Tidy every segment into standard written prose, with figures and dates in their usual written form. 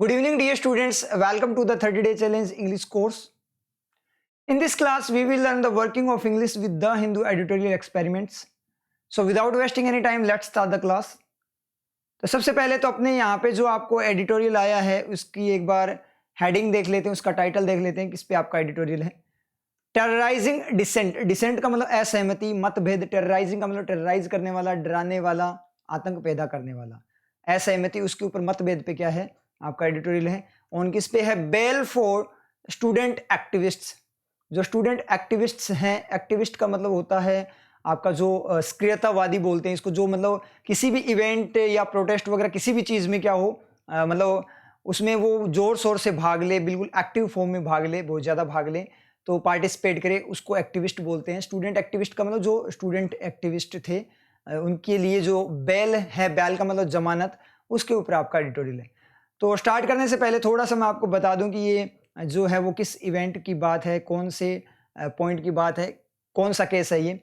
Good evening, dear students. Welcome to the 30-day challenge English course. In this class, we will learn the working of English with the Hindu editorial experiments. So, without wasting any time, let's start the class. तो सबसे पहले तो अपने यहाँ पे जो आपको editorial आया है उसकी एक बार हेडिंग देख लेते हैं, उसका टाइटल देख लेते हैं किस पे आपका एडिटोरियल है। Terrorising decent. डिसेंट का मतलब असहमति, मतभेद। टेरराइजिंग का मतलब टेरराइज करने वाला, डराने वाला, आतंक पैदा करने वाला। असहमति, उसके ऊपर मतभेद पे क्या है आपका एडिटोरियल है। ऑन किस पे है? Bail for student activists. जो स्टूडेंट एक्टिविस्ट्स हैं, एक्टिविस्ट का मतलब होता है आपका जो सक्रियतावादी बोलते हैं इसको, जो मतलब किसी भी इवेंट या प्रोटेस्ट वगैरह किसी भी चीज़ में क्या हो, मतलब उसमें वो जोर शोर से भाग ले, बिल्कुल एक्टिव फॉर्म में भाग ले, बहुत ज़्यादा भाग ले, तो पार्टिसिपेट करे, उसको एक्टिविस्ट बोलते हैं। स्टूडेंट एक्टिविस्ट का मतलब जो स्टूडेंट एक्टिविस्ट थे उनके लिए जो बेल है, बेल का मतलब जमानत, उसके ऊपर आपका एडिटोरियल है। तो स्टार्ट करने से पहले थोड़ा सा मैं आपको बता दूं कि ये जो है वो किस इवेंट की बात है, कौन से पॉइंट की बात है, कौन सा केस है ये।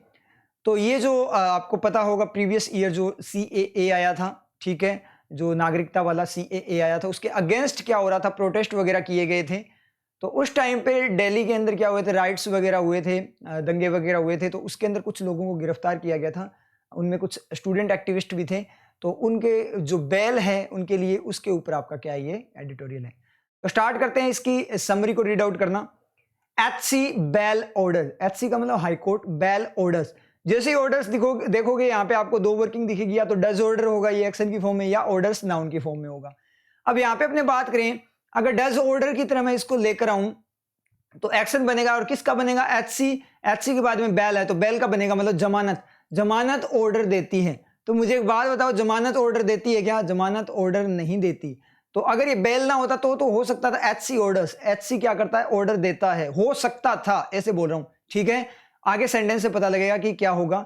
तो ये जो आपको पता होगा प्रीवियस ईयर जो CAA आया था, ठीक है, जो नागरिकता वाला CAA आया था, उसके अगेंस्ट क्या हो रहा था, प्रोटेस्ट वगैरह किए गए थे। तो उस टाइम पे दिल्ली के अंदर क्या हुए थे, राइट्स वगैरह हुए थे, दंगे वगैरह हुए थे। तो उसके अंदर कुछ लोगों को गिरफ्तार किया गया था, उनमें कुछ स्टूडेंट एक्टिविस्ट भी थे। तो उनके जो बेल है उनके लिए, उसके ऊपर आपका क्या है, ये एडिटोरियल है। तो स्टार्ट करते हैं इसकी समरी को रीड आउट करना। HC bail order. HC का मतलब हाई कोर्ट, बेल ऑर्डर्स। जैसे ही ऑर्डर्स देखोगे यहाँ पे आपको दो वर्किंग दिखेगी, या तो डज ऑर्डर होगा ये एक्शन की फॉर्म में, या ऑर्डर्स नाउन की फॉर्म में होगा। अब यहाँ पे अपने बात करें, अगर डज ऑर्डर की तरह मैं इसको लेकर आऊं तो एक्शन बनेगा, और किसका बनेगा? HC के बाद में बेल है, तो बेल का बनेगा मतलब जमानत। जमानत ऑर्डर देती है। तो मुझे एक बात बताओ, जमानत ऑर्डर देती है क्या? जमानत ऑर्डर नहीं देती। तो अगर ये बेल ना होता तो हो सकता था HC ऑर्डर्स। HC क्या करता है? ऑर्डर देता है, हो सकता था, ऐसे बोल रहा हूं, ठीक है। आगे सेंटेंस से पता लगेगा कि क्या होगा।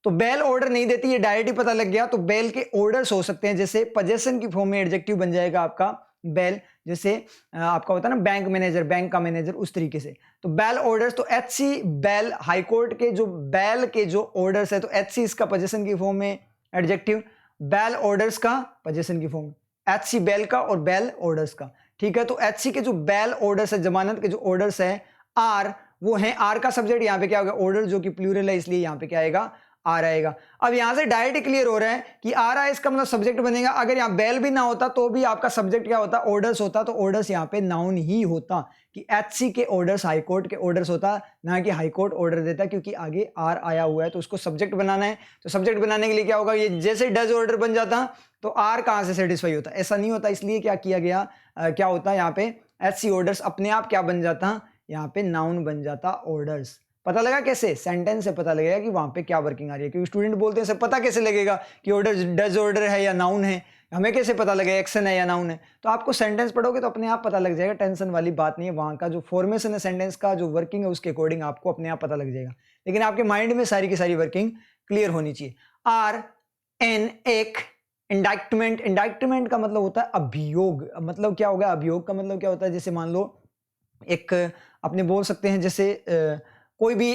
तो बेल ऑर्डर नहीं देती, ये डायरेक्ट ही पता लग गया। तो बेल के ऑर्डर्स हो सकते हैं, जैसे पोजेशन की फॉर्म में एडजेक्टिव बन जाएगा आपका बेल, जैसे आपका होता है ना बैंक मैनेजर, बैंक का मैनेजर, उस तरीके से। तो बेल ऑर्डर्स, तो HC बेल, हाई कोर्ट के जो बेल के जो ऑर्डर्स है, तो HC इसका पोजेशन की फॉर्म में एडजेक्टिव, बेल ऑर्डर्स का पोजेशन की फॉर्म, HC बेल का और बेल ऑर्डर्स का, ठीक है। तो HC के जो बेल ऑर्डर्स है, जमानत के जो ऑर्डर्स है, आर, वो है आर का सब्जेक्ट, यहाँ पे क्या होगा? ऑर्डर, जो कि प्लूरल है, इसलिए यहाँ पे क्या आएगा? आर आएगा। अब यहां से डायरेक्ट क्लियर हो रहा है कि आर है, इसका मतलब सब्जेक्ट बनेगा। अगर यहाँ बेल भी ना होता तो भी आपका सब्जेक्ट क्या होता? ऑर्डर्स होता। तो ऑर्डर्स यहाँ पे नाउन ही होता, कि HC के ऑर्डर्स हाई कोर्ट के ऑर्डर्स होता, ना कि हाई कोर्ट ऑर्डर देता, क्योंकि आगे आर आया हुआ है तो उसको सब्जेक्ट बनाना है। तो सब्जेक्ट बनाने के लिए क्या होगा? ये जैसे डज ऑर्डर बन जाता तो आर कहां से सेटिस्फाई होता? ऐसा नहीं होता। इसलिए क्या किया गया, क्या होता यहाँ पे? HC ऑर्डर्स अपने आप क्या बन जाता? यहाँ पे नाउन बन जाता, ऑर्डर्स। पता लगा कैसे? सेंटेंस से पता लगेगा कि वहां पे क्या वर्किंग आ रही है, क्योंकि स्टूडेंट बोलते हैं सर पता कैसे लगेगा कि ऑर्डर डज ऑर्डर है या नाउन है, हमें कैसे पता लगेगा एक्शन है या नाउन है? तो आपको सेंटेंस पढ़ोगे तो अपने आप पता लग जाएगा, टेंशन वाली बात नहीं है। वहां का जो फॉर्मेशन है सेंटेंस का, जो वर्किंग है, उसके अकॉर्डिंग आपको अपने आप पता लग जाएगा। लेकिन आपके माइंड में सारी की सारी वर्किंग क्लियर होनी चाहिए। आर एन एक इंडाइक्टमेंट। इंडाइक्टमेंट का मतलब होता है अभियोग। मतलब क्या होगा? अभियोग का मतलब क्या होता है? जैसे मान लो एक अपने बोल सकते हैं, जैसे कोई भी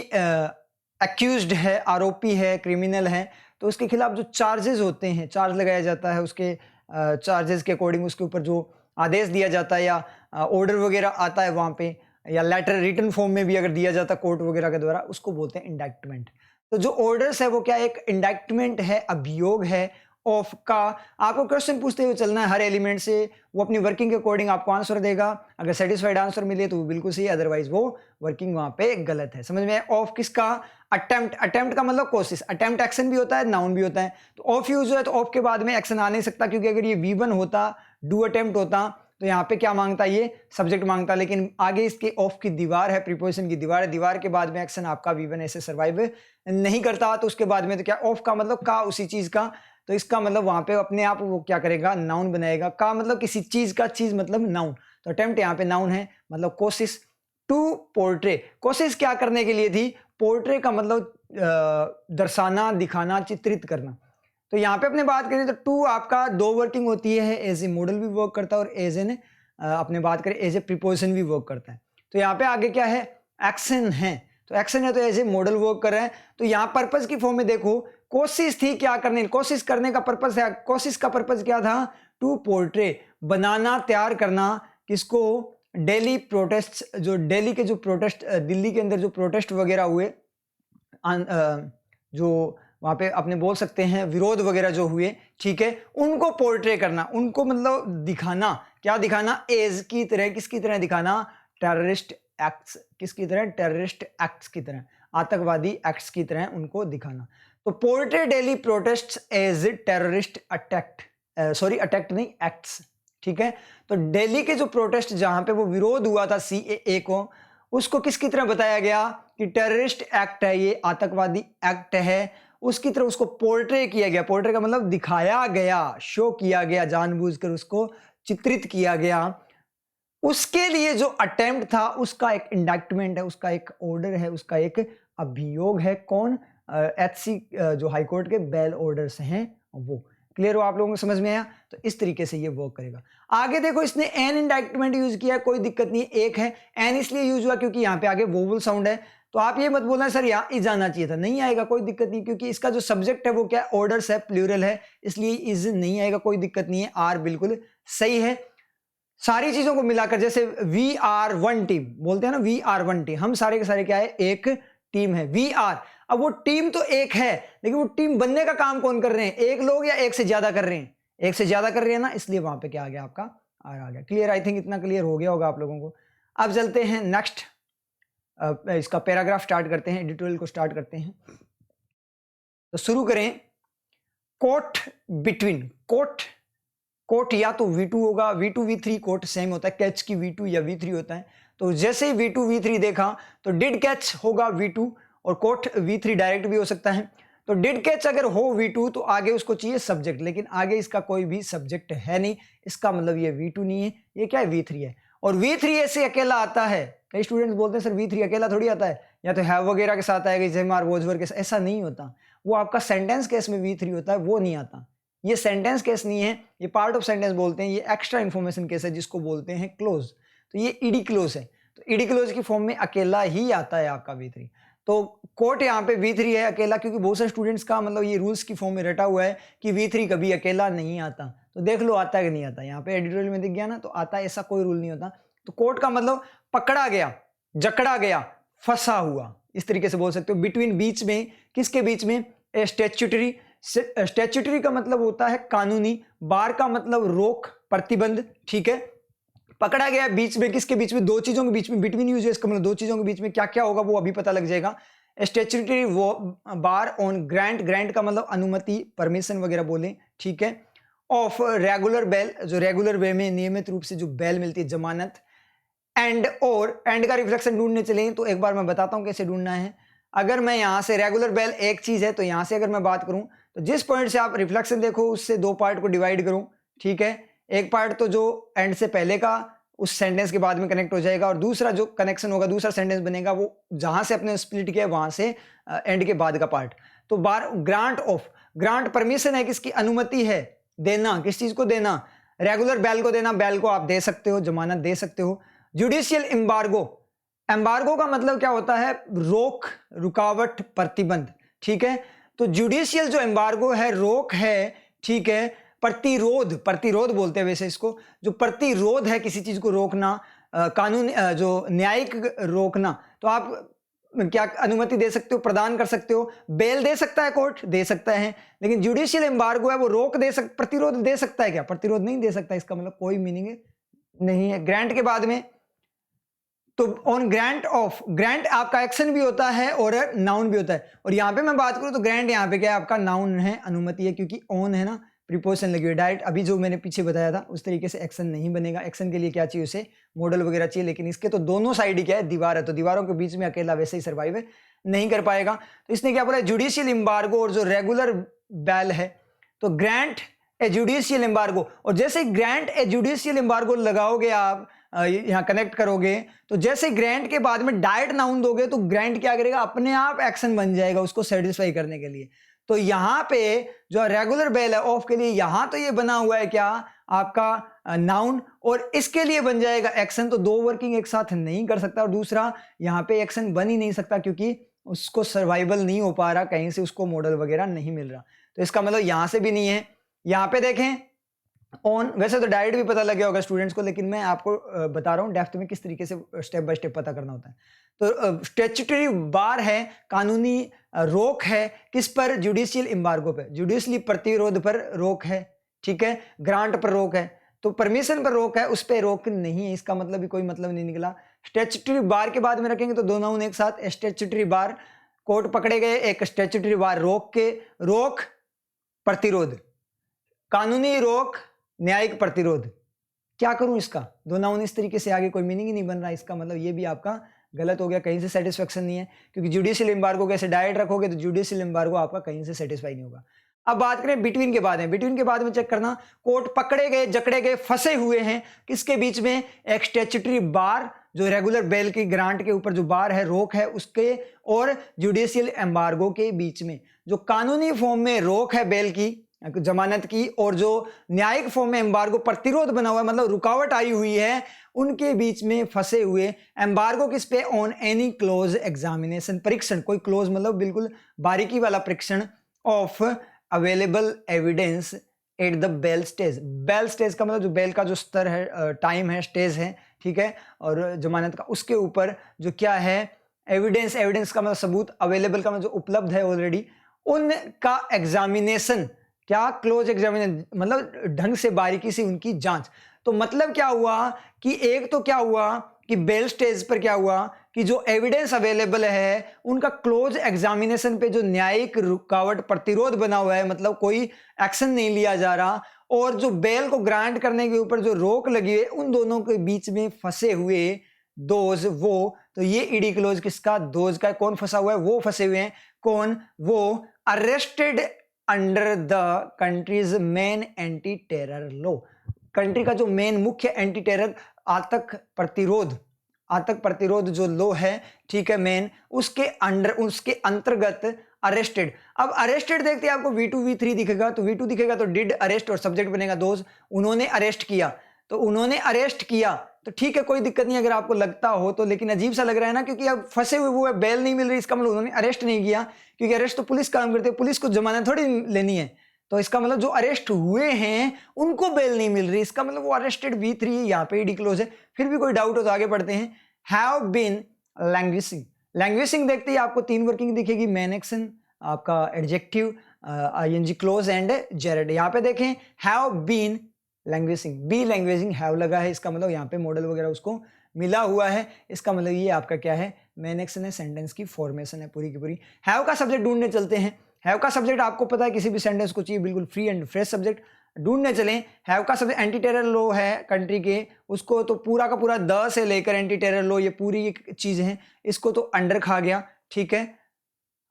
एक्यूज्ड है, आरोपी है, क्रिमिनल है, तो उसके खिलाफ जो चार्जेस होते हैं, चार्ज लगाया जाता है, उसके चार्जेस के अकॉर्डिंग उसके ऊपर जो आदेश दिया जाता है या ऑर्डर वगैरह आता है वहाँ पे, या लेटर रिटन फॉर्म में भी अगर दिया जाता है कोर्ट वगैरह के द्वारा, उसको बोलते हैं इंडाइक्टमेंट। तो जो ऑर्डर्स है वो क्या? एक इंडाइक्टमेंट है, अभियोग है ऑफ का। आपको क्वेश्चन पूछते हुए चलना है हर एलिमेंट से, वो अपनी वर्किंग के अकॉर्डिंग आपको आंसर देगा। अगर सेटिस्फाइड आंसर मिले तो वो बिल्कुल सही, अदरवाइज वो वर्किंग वहां पे गलत है। समझ में? ऑफ किसका? अटेम्प्ट। अटेम्प्ट का मतलब कोशिश। अटेम्प्ट एक्शन भी होता है, नाउन भी होता है। तो ऑफ यूज है तो ऑफ के बाद में एक्शन आ नहीं सकता, क्योंकि अगर ये V1 होता, डू अटेम्प्ट होता, तो यहाँ पे क्या मांगता? ये सब्जेक्ट मांगता। लेकिन आगे इसके ऑफ की दीवार है, प्रीपोजिशन की दीवार है, दीवार के बाद में एक्शन आपका V1 ऐसे सर्वाइव नहीं करता। तो उसके बाद में तो क्या? ऑफ का मतलब का, उसी चीज का। तो इसका मतलब वहां पे अपने आप वो क्या करेगा? नाउन बनाएगा। का मतलब किसी चीज का, चीज मतलब नाउन। तो अटेम्प्ट यहाँ पे नाउन है, मतलब कोशिश। टू पोर्ट्रे, कोशिश क्या करने के लिए थी? पोर्ट्रे का मतलब दर्शाना, दिखाना, चित्रित करना। तो यहाँ पे अपने बात करें तो टू आपका दो वर्किंग होती है, एज ए मॉडल भी वर्क करता है और एज एन अपने बात करें एज ए प्रीपोजिशन भी वर्क करता है। तो यहाँ पे आगे क्या है? एक्शन है। तो एक्शन है तो एज ए मॉडल वर्क कर रहा है। तो यहाँ पर्पज की फॉर्म में देखो, कोशिश थी क्या करने, कोशिश करने का पर्पस है, कोशिश का पर्पस क्या था, टू पोर्ट्रे, बनाना, तैयार करना, किसको, दिल्ली प्रोटेस्ट, जो दिल्ली के जो प्रोटेस्ट, दिल्ली के अंदर जो प्रोटेस्ट वगैरह हुए, जो वहाँ पे अपने बोल सकते हैं विरोध वगैरह जो हुए, ठीक है, उनको पोर्ट्रे करना, उनको मतलब दिखाना, क्या दिखाना, एज की तरह, किसकी तरह दिखाना, टेररिस्ट एक्ट्स, किसकी तरह, टेररिस्ट एक्ट्स की तरह, आतंकवादी एक्ट्स की तरह उनको दिखाना। तो portray Delhi protest as terrorist attack, sorry attack नहीं, एक्ट्स, ठीक है। तो दिल्ली के जो प्रोटेस्ट जहां पे वो विरोध हुआ था सीएए को, उसको किसकी तरह बताया गया कि टेररिस्ट एक्ट है, ये आतंकवादी एक्ट है, उसकी तरह उसको पोर्ट्रे किया गया। पोर्ट्रे का मतलब दिखाया गया, शो किया गया, जानबूझकर उसको चित्रित किया गया। उसके लिए जो अटेम्प्ट था उसका एक इंडक्टमेंट है, उसका एक ऑर्डर है, उसका एक अभियोग है। कौन, एचसी जो हाईकोर्ट के बेल ऑर्डर्स हैं वो। क्लियर हो आप लोगों को, समझ में आया? तो इस तरीके से ये वर्क करेगा। आगे देखो, इसने एन इंडक्टमेंट यूज किया, कोई दिक्कत नहीं, एक है। एन इसलिए यूज हुआ क्योंकि यहाँ पे आगे वोवल साउंड है, तो आप ये मत बोलना सर यहाँ इज आना चाहिए था, नहीं आएगा, कोई दिक्कत नहीं, क्योंकि इसका जो सब्जेक्ट है वो क्या, ऑर्डर्स है, प्लूरल है, इसलिए इज नहीं आएगा, कोई दिक्कत नहीं है। आर बिल्कुल सही है। सारी चीजों को मिलाकर, जैसे वी आर वन टीम बोलते हैं ना, वी आर वन टीम, हम सारे के सारे क्या है, एक टीम है, वी आर। अब वो टीम तो एक है, लेकिन वो टीम बनने का काम कौन कर रहे हैं, एक लोग या एक से ज्यादा कर रहे हैं, एक से ज्यादा कर रहे हैं ना, इसलिए वहां पे क्या आ गया, आपका आर आ गया। क्लियर, आई थिंक इतना क्लियर हो गया होगा आप लोगों को। अब चलते हैं नेक्स्ट, इसका पैराग्राफ स्टार्ट करते हैं, एडिटोरियल को स्टार्ट करते हैं। तो शुरू करें, कोट बिटवीन, कोट, कोट या तो V2 होगा, V2 V3 कोट सेम होता है, कैच की V2 या V3 होता है। तो जैसे ही V2 V3 देखा तो डिड कैच होगा V2, और कोट V3 डायरेक्ट भी हो सकता है। तो डिड कैच अगर हो V2 तो आगे उसको चाहिए सब्जेक्ट, लेकिन आगे इसका कोई भी सब्जेक्ट है नहीं, इसका मतलब ये V2 नहीं है, ये क्या है, V3 है। और V3 ऐसे अकेला आता है, कई स्टूडेंट्स बोलते हैं सर V3 अकेला थोड़ी आता है, या तो हैव वगैरह के साथ आएगा, जैसे मार वोजवर के साथ, ऐसा नहीं होता। वो आपका सेंटेंस केस में V3 होता है, वो नहीं आता। ये सेंटेंस केस नहीं है, ये पार्ट ऑफ सेंटेंस बोलते हैं, ये एक्स्ट्रा इंफॉर्मेशन केस है, जिसको बोलते हैं क्लोज। तो ये ईडी क्लोज है, तो ईडी क्लोज की फॉर्म में अकेला ही आता है आपका V3। तो कोट यहाँ पे V3 है अकेला, क्योंकि बहुत सारे स्टूडेंट्स का मतलब ये रूल्स की फॉर्म में रटा हुआ है कि V3 कभी अकेला नहीं आता। तो देख लो आता है कि नहीं आता, यहाँ पे एडिटोरियल में दिख गया ना, तो आता है, ऐसा कोई रूल नहीं होता। तो कोट का मतलब पकड़ा गया, जकड़ा गया, फंसा हुआ, इस तरीके से बोल सकते हो। बिटवीन, बीच में, किसके बीच में, स्टैट्यूटरी, स्टैट्यूटरी का मतलब होता है कानूनी, बार का मतलब रोक, प्रतिबंध, ठीक है। पकड़ा गया बीच में, किसके बीच में, दो चीजों के बीच में, बिटवीन यूज है, इसका मतलब दो चीजों के बीच में क्या क्या होगा वो अभी पता लग जाएगा। स्टैट्यूटरी वो बार ऑन ग्रांट, ग्रांट का मतलब अनुमति, परमिशन वगैरह बोले, ठीक है। ऑफ रेगुलर बेल, जो रेगुलर वे में नियमित रूप से जो बेल मिलती है, जमानत। एंड, और एंड का रिफ्लेक्शन ढूंढने चले तो एक बार मैं बताता हूं कैसे ढूंढना है। अगर मैं यहां से, रेगुलर बेल एक चीज है, तो यहां से अगर मैं बात करूं तो जिस पॉइंट से आप रिफ्लेक्शन देखो उससे दो पार्ट को डिवाइड करूं, ठीक है। एक पार्ट तो जो एंड से पहले का उस सेंटेंस के बाद में कनेक्ट हो जाएगा, और दूसरा जो कनेक्शन होगा, दूसरा सेंटेंस बनेगा वो जहां से अपने स्प्लिट किया वहां से एंड के बाद का पार्ट। तो बार ग्रांट ऑफ, ग्रांट परमिशन है, किसकी, अनुमति है, देना, किस चीज को देना, रेगुलर बेल को देना, बेल को आप दे सकते हो, जमानत दे सकते हो। जुडिशियल एम्बार्गो, एम्बार्गो का मतलब क्या होता है, रोक, रुकावट, प्रतिबंध, ठीक है। तो जुडिशियल जो एम्बार्गो है, रोक है, ठीक है। प्रतिरोध, प्रतिरोध बोलते हैं वैसे इसको, जो प्रतिरोध है, किसी चीज को रोकना, कानून, जो न्यायिक रोकना, तो आप क्या अनुमति दे सकते हो, प्रदान कर सकते हो। बेल दे सकता है कोर्ट, दे सकता है, लेकिन जुडिशियल एम्बार्गो है वो रोक दे सकता, प्रतिरोध दे सकता है क्या, प्रतिरोध नहीं दे सकता, इसका मतलब कोई मीनिंग नहीं है। ग्रांट के बाद में तो ऑन ग्रांट ऑफ, ग्रांट आपका एक्शन भी होता है और नाउन भी होता है, और यहां पे मैं बात करूं तो ग्रांट यहाँ पे क्या है, आपका नाउन है, अनुमति है, क्योंकि ऑन है ना, प्रीपोजिशन लगी हुई डायरेक्ट। अभी जो मैंने पीछे बताया था उस तरीके से एक्शन नहीं बनेगा, एक्शन के लिए क्या चाहिए उसे, मॉडल वगैरह चाहिए, लेकिन इसके तो दोनों साइड ही क्या है, दीवार है, तो दीवारों के बीच में अकेला वैसे ही सर्वाइव नहीं कर पाएगा। तो इसने क्या बोला, जुडिशियल एम्बार्गो, और जो रेगुलर बेल है, तो ग्रांट ए जुडिशियल एम्बार्गो, और जैसे ग्रांट ए जुडिशियल एम्बार्गो लगाओगे आप, यहाँ कनेक्ट करोगे, तो जैसे ग्रांट के बाद में डायरेक्ट नाउन दोगे तो ग्रांट क्या करेगा, अपने आप एक्शन बन जाएगा उसको सेटिस्फाई करने के लिए। तो यहाँ पे जो रेगुलर बेल है ऑफ के लिए, यहाँ तो ये बना हुआ है क्या, आपका नाउन, और इसके लिए बन जाएगा एक्शन। तो दो वर्किंग एक साथ नहीं कर सकता, और दूसरा यहाँ पे एक्शन बन ही नहीं सकता, क्योंकि उसको सर्वाइवल नहीं हो पा रहा, कहीं से उसको मॉडल वगैरह नहीं मिल रहा। तो इसका मतलब यहाँ से भी नहीं है। यहाँ पे देखें ऑन, वैसे तो डायरेक्ट भी पता लग गया होगा स्टूडेंट्स को, लेकिन मैं आपको बता रहा हूँ डेप्थ में किस तरीके से स्टेप बाय स्टेप पता करना होता है। तो स्टैट्यूटरी बार है, कानूनी रोक है किस पर, जुडिशियल एम्बार्गो पे, जुडिशियली प्रतिरोध पर रोक है, ठीक है, ग्रांट पर रोक है, तो परमिशन पर रोक है, उस पर रोक नहीं है। इसका मतलब भी कोई मतलब नहीं निकला। स्टैट्यूटरी बार के बाद में रखेंगे तो दो नाउन एक साथ, स्टैट्यूटरी बार कोर्ट पकड़े गए, एक स्टैट्यूटरी बार रोक के, रोक प्रतिरोध, कानूनी रोक न्यायिक प्रतिरोध। क्या करूं इसका, दो नाउन इस तरीके से आगे कोई मीनिंग ही नहीं बन रहा। इसका मतलब ये भी आपका गलत हो गया, कहीं से सेटिस्फेक्शन नहीं है, क्योंकि जुडिशियल एम्बार्गो कैसे डायरेक्ट रखोगे तो जुडिशियल एम्बार्गो आपका कहीं से सेटिस्फाई नहीं होगा। अब बात करें बिटवीन के बाद में, बिटवीन के बाद में चेक करना, कोर्ट पकड़े गए, जकड़े गए, फंसे हुए हैं किसके बीच में, एक स्टैट्यूटरी बार जो रेगुलर बेल की ग्रांट के ऊपर जो बार है, रोक है उसके, और जुडिशियल एम्बार्गो के बीच में। जो कानूनी फॉर्म में रोक है बेल की, जमानत की, और जो न्यायिक फॉर्म में एम्बार्गो प्रतिरोध बना हुआ है, मतलब रुकावट आई हुई है, उनके बीच में फंसे हुए। एम्बार्गो किस पे, ऑन एनी क्लोज एग्जामिनेशन, परीक्षण, कोई क्लोज मतलब बिल्कुल बारीकी वाला परीक्षण, of available evidence at the bail stage. Bail stage का मतलब जो बेल का जो स्तर है, टाइम है, स्टेज है, ठीक है, और जमानत का, उसके ऊपर जो क्या है एविडेंस, एविडेंस का मतलब सबूत, अवेलेबल का मतलब जो उपलब्ध है ऑलरेडी, उनका एग्जामिनेशन, क्या, क्लोज एग्जामिनेशन मतलब ढंग से बारीकी से उनकी जांच। तो मतलब क्या हुआ कि एक तो क्या हुआ कि बेल स्टेज पर क्या हुआ कि जो एविडेंस अवेलेबल है उनका क्लोज एग्जामिनेशन पे जो न्यायिक रुकावट प्रतिरोध बना हुआ है, मतलब कोई एक्शन नहीं लिया जा रहा, और जो बेल को ग्रांट करने के ऊपर जो रोक लगी है, उन दोनों के बीच में फंसे हुए दोज, वो, तो ये ईडी क्लोज किसका, दोज का। कौन फंसा हुआ है, वो फंसे हुए हैं, कौन, वो arrested under the countries main anti terror law. Country का जो मेन मुख्य एंटी टेरर आतंक प्रतिरोध जो लॉ है, ठीक है, मेन, उसके अंडर, उसके अंतर्गत अरेस्टेड। अब अरेस्टेड देखते हैं आपको V2 V3 दिखेगा, तो V2 दिखेगा तो डिड अरेस्ट और सब्जेक्ट बनेगा दोज, उन्होंने अरेस्ट किया, तो उन्होंने अरेस्ट किया तो ठीक है, कोई दिक्कत नहीं अगर आपको लगता हो तो, लेकिन अजीब सा लग रहा है ना, क्योंकि अब फंसे हुए वो है, बेल नहीं मिल रही, इसका मतलब उन्होंने अरेस्ट नहीं किया, क्योंकि अरेस्ट तो पुलिस काम करती है, पुलिस को जमानत थोड़ी लेनी है। तो इसका मतलब जो अरेस्ट हुए हैं उनको बेल नहीं मिल रही, इसका मतलब वो अरेस्टेड V3 है, यहाँ पे ईडी क्लोज है। फिर भी कोई डाउट हो तो आगे बढ़ते हैं। हैव बीन लैंग्विशिंग, लैंग्विशिंग देखते ही आपको तीन वर्किंग दिखेगी, मेन एक्शन, आपका adjective, ING close and Jared. यहाँ पे देखें हैव बीन लैंग्वेजिंग, बी लैंग्वेजिंग हैव लगा है, इसका मतलब यहाँ पे मॉडल वगैरह उसको मिला हुआ है, इसका मतलब ये आपका क्या है, मेन एक्शन है, सेंटेंस की फॉर्मेशन है पूरी की पूरी। हैव का सब्जेक्ट ढूंढने चलते हैं। हैव का सब्जेक्ट आपको पता है किसी भी सेंटेंस को चाहिए बिल्कुल फ्री एंड फ्रेश सब्जेक्ट, ढूंढने चले। हैव का सब्जेक्ट एंटी टेरर लॉ है कंट्री के, उसको तो पूरा का पूरा द से लेकर एंटी टेरर लॉ, ये पूरी चीज है, इसको तो अंडर खा गया, ठीक है।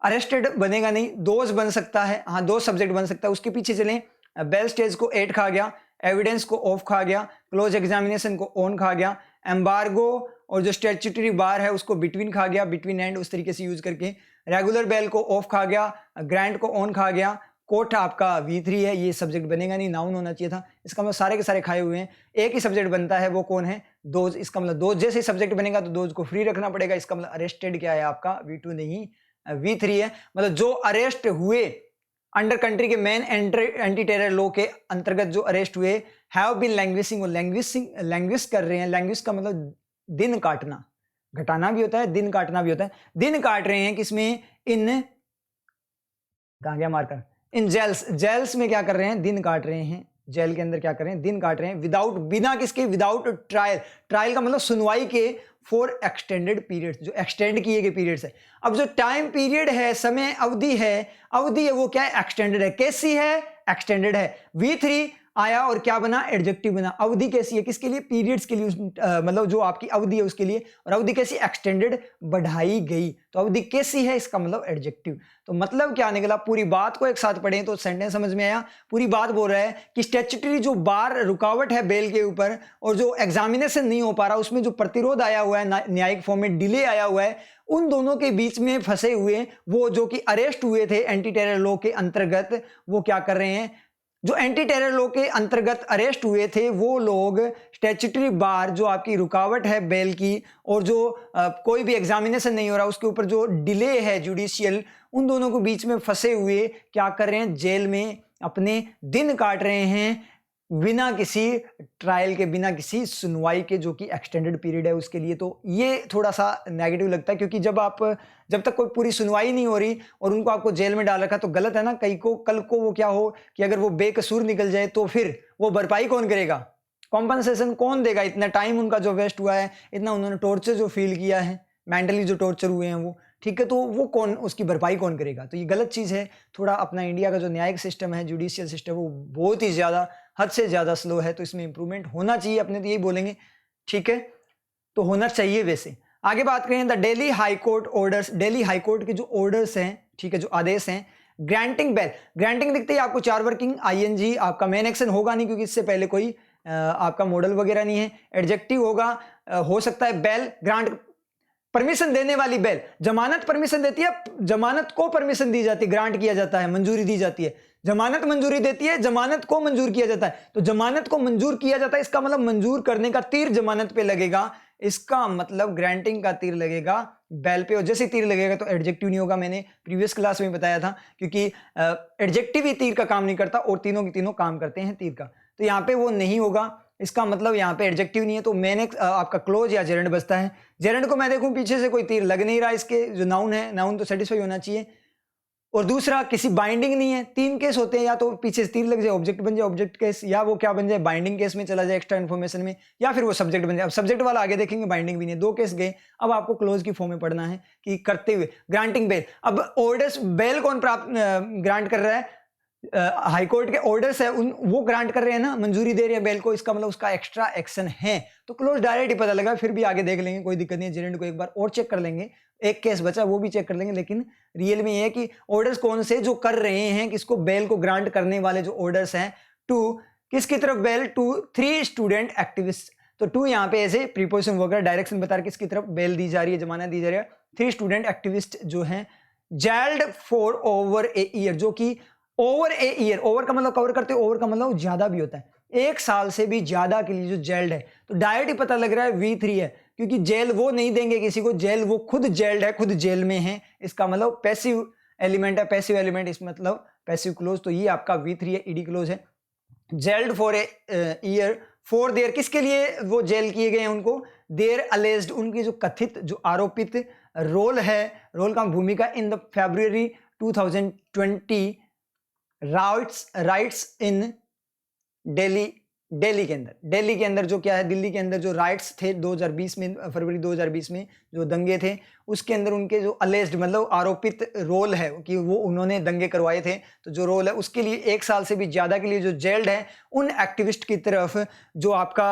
अरेस्टेड बनेगा नहीं, दोज बन सकता है, हाँ दो सब्जेक्ट बन सकता है। उसके पीछे चलें, बेल स्टेज को एट खा गया, एविडेंस को ऑफ खा गया, क्लोज एग्जामिनेशन को ऑन खा गया, एम्बार्गो और जो स्टैट्यूटरी बार है उसको बिटवीन खा गया, बिटवीन एंड उस तरीके से यूज करके, रेगुलर बेल को ऑफ खा गया, ग्रांट को ऑन खा गया, कोर्ट आपका V3 है, ये सब्जेक्ट बनेगा नहीं, नाउन होना चाहिए था। इसका मतलब सारे के सारे खाए हुए हैं, एक ही सब्जेक्ट बनता है, वो कौन है, दोज। इसका मतलब दोज जैसे सब्जेक्ट बनेगा तो दोज को फ्री रखना पड़ेगा, इसका मतलब अरेस्टेड क्या है आपका V2 नहीं V3 है। मतलब जो अरेस्ट हुए अंडर कंट्री के मेन एंटी टेरर लॉ के अंतर्गत जो अरेस्ट हुए, हैव बीन लैंग्विशिंग, वो लैंग्विश कर रहे हैं। लैंग्विश का मतलब दिन काटना, घटाना भी होता है, दिन काटना भी होता है। दिन काट रहे हैं किसमें, इन, कहाँ गया मार्कर, इन जेल्स, जेल्स में क्या कर रहे हैं, दिन काट रहे हैं, जेल के अंदर क्या कर रहे हैं, दिन काट रहे हैं। विदाउट, बिना किसके, विदाउट ट्रायल, ट्रायल का मतलब सुनवाई के, फॉर एक्सटेंडेड पीरियड्स, जो एक्सटेंड किए गए पीरियड्स है। अब जो टाइम पीरियड है, समय अवधि है, वो क्या है, एक्सटेंडेड है। कैसी है, एक्सटेंडेड है। V3 आया और क्या बना, एडजेक्टिव बना। अवधि कैसी है, किसके लिए, पीरियड्स के लिए, मतलब जो आपकी अवधि है उसके लिए। और अवधि कैसी, एक्सटेंडेड, बढ़ाई गई। तो अवधि कैसी है, इसका मतलब एडजेक्टिव। तो मतलब क्या निकला, पूरी बात को एक साथ पढ़ें तो सेंटेंस समझ में आया। पूरी बात बोल रहा है कि स्टैट्यूटरी जो बार रुकावट है बेल के ऊपर, और जो एग्जामिनेशन नहीं हो पा रहा, उसमें जो प्रतिरोध आया हुआ है, न्यायिक फॉर्म में डिले आया हुआ है, उन दोनों के बीच में फंसे हुए वो जो कि अरेस्ट हुए थे एंटी टेरर लॉ के अंतर्गत, वो क्या कर रहे हैं, जो एंटी टेरर लॉ के अंतर्गत अरेस्ट हुए थे वो लोग स्टैट्यूटरी बार, जो आपकी रुकावट है बेल की, और जो कोई भी एग्जामिनेशन नहीं हो रहा उसके ऊपर जो डिले है जुडिशियल, उन दोनों को बीच में फंसे हुए क्या कर रहे हैं, जेल में अपने दिन काट रहे हैं बिना किसी ट्रायल के, बिना किसी सुनवाई के, जो कि एक्सटेंडेड पीरियड है उसके लिए। तो ये थोड़ा सा नेगेटिव लगता है, क्योंकि जब तक कोई पूरी सुनवाई नहीं हो रही और उनको आपको जेल में डाल रखा तो गलत है ना। कल को वो क्या हो कि अगर वो बेकसूर निकल जाए तो फिर वो भरपाई कौन करेगा, कॉम्पनसेशन कौन देगा, इतना टाइम उनका जो वेस्ट हुआ है, इतना उन्होंने टॉर्चर जो फील किया है, मेंटली जो टॉर्चर हुए हैं वो, ठीक है, तो वो कौन, उसकी भरपाई कौन करेगा। तो ये गलत चीज़ है। थोड़ा अपना इंडिया का जो न्यायिक सिस्टम है, जुडिशियल सिस्टम, वो बहुत ही ज़्यादा, हद से ज़्यादा स्लो है, तो इसमें इंप्रूवमेंट होना चाहिए। अपने तो यही बोलेंगे, ठीक है, तो होना चाहिए। वैसे आगे बात करें the Delhi high court orders, Delhi high court के जो ऑर्डर्स हैं, ठीक है, जो आदेश हैं, ग्रांटिंग बेल, ग्रांटिंग दिखते ही आपको 4 वर्किंग आईएनजी, आपका मेन एक्शन होगा नहीं क्योंकि इससे पहले कोई आपका मॉडल वगैरह नहीं है। एडजेक्टिव होगा, हो सकता है बेल, ग्रांट परमिशन देने वाली बेल, जमानत परमिशन देती है, जमानत को परमिशन दी जाती है, ग्रांट किया जाता है, मंजूरी दी जाती है। जमानत मंजूरी देती है, जमानत को मंजूर किया जाता है। तो जमानत को मंजूर किया जाता है, इसका मतलब मंजूर करने का तीर जमानत पे लगेगा, इसका मतलब ग्रांटिंग का तीर लगेगा बेल पे। और जैसे तीर लगेगा तो एडजेक्टिव नहीं होगा, मैंने प्रीवियस क्लास में बताया था, क्योंकि एडजेक्टिव ही तीर का काम नहीं करता और तीनों के तीनों काम करते हैं तीर का। तो यहाँ पे वो नहीं होगा, इसका मतलब यहाँ पे एडजेक्टिव नहीं है, तो मैंने आपका क्लोज या जेरेंड बचता है। जेरेंड को मैं देखूं पीछे से कोई तीर लग नहीं रहा, इसके जो नाउन है, नाउन तो सेटिस्फाई होना चाहिए। और दूसरा, किसी बाइंडिंग नहीं है। 3 केस होते हैं, या तो पीछे से तीर लग जाए, ऑब्जेक्ट बन जाए ऑब्जेक्ट केस, या वो क्या बन जाए, बाइंडिंग केस में चला जाए एक्स्ट्रा इन्फॉर्मेशन में, या फिर वो सब्जेक्ट बन जाए। अब सब्जेक्ट वाला आगे देखेंगे, बाइंडिंग भी नहीं है। 2 केस गए, अब आपको क्लोज की फॉर्म में पढ़ना है कि करते हुए ग्रांटिंग बेल। अब ऑर्डर्स, बेल कौन प्राप्त ग्रांट कर रहा है, हाईकोर्ट के ऑर्डर्स है उन, वो ग्रांट कर रहे हैं ना, मंजूरी दे रहे हैं बेल को, इसका मतलब उसका एक्स्ट्रा एक्शन है। तो क्लोज डायरेक्ट ही पता लगा, फिर भी आगे देख लेंगे, कोई दिक्कत नहीं है। जेरेंड को एक बार और चेक कर लेंगे, एक केस बचा वो भी चेक कर लेंगे, लेकिन रियल में ये है कि ऑर्डर्स कौन से जो कर रहे हैं, किसको बेल को ग्रांट करने वाले जो ऑर्डर्स हैं, टू किसकी तरफ बेल, टू 3 स्टूडेंट एक्टिविस्ट। तो टू यहाँ पे ऐसे प्रीपोजिशन वगैरह डायरेक्शन बता रहे किसकी तरफ बेल दी जा रही है, जमानत दी जा रही है। 3 स्टूडेंट एक्टिविस्ट जो हैं gelled for over a year, जो कि ओवर ए ईयर, ओवर का मतलब कवर करते, ओवर का मतलब ज्यादा भी होता है, 1 साल से भी ज्यादा के लिए जो जेल्ड है। तो डायरेक्ट ही पता लग रहा है V3 है, क्योंकि जेल वो नहीं देंगे किसी को, जेल वो खुद जेल्ड है, खुद जेल में है, इसका मतलब पैसिव एलिमेंट है, पैसिव एलिमेंट इस मतलब पैसिव क्लोज। तो ये आपका V3 है, ईडी क्लोज है। Gelled for a year for their, किसके लिए वो जेल किए गए हैं उनको, देयर अलेज्ड, उनकी जो कथित, जो आरोपित रोल है, रोल का भूमिका इन द February 2020 राइट्स इन दिल्ली के अंदर जो क्या है, दिल्ली के अंदर जो राइट्स थे 2020 में, फरवरी 2020 में जो दंगे थे, उसके अंदर उनके जो अलेज्ड मतलब आरोपित रोल है कि वो उन्होंने दंगे करवाए थे, तो जो रोल है उसके लिए 1 साल से भी ज्यादा के लिए जो जेल्ड है, उन एक्टिविस्ट की तरफ जो आपका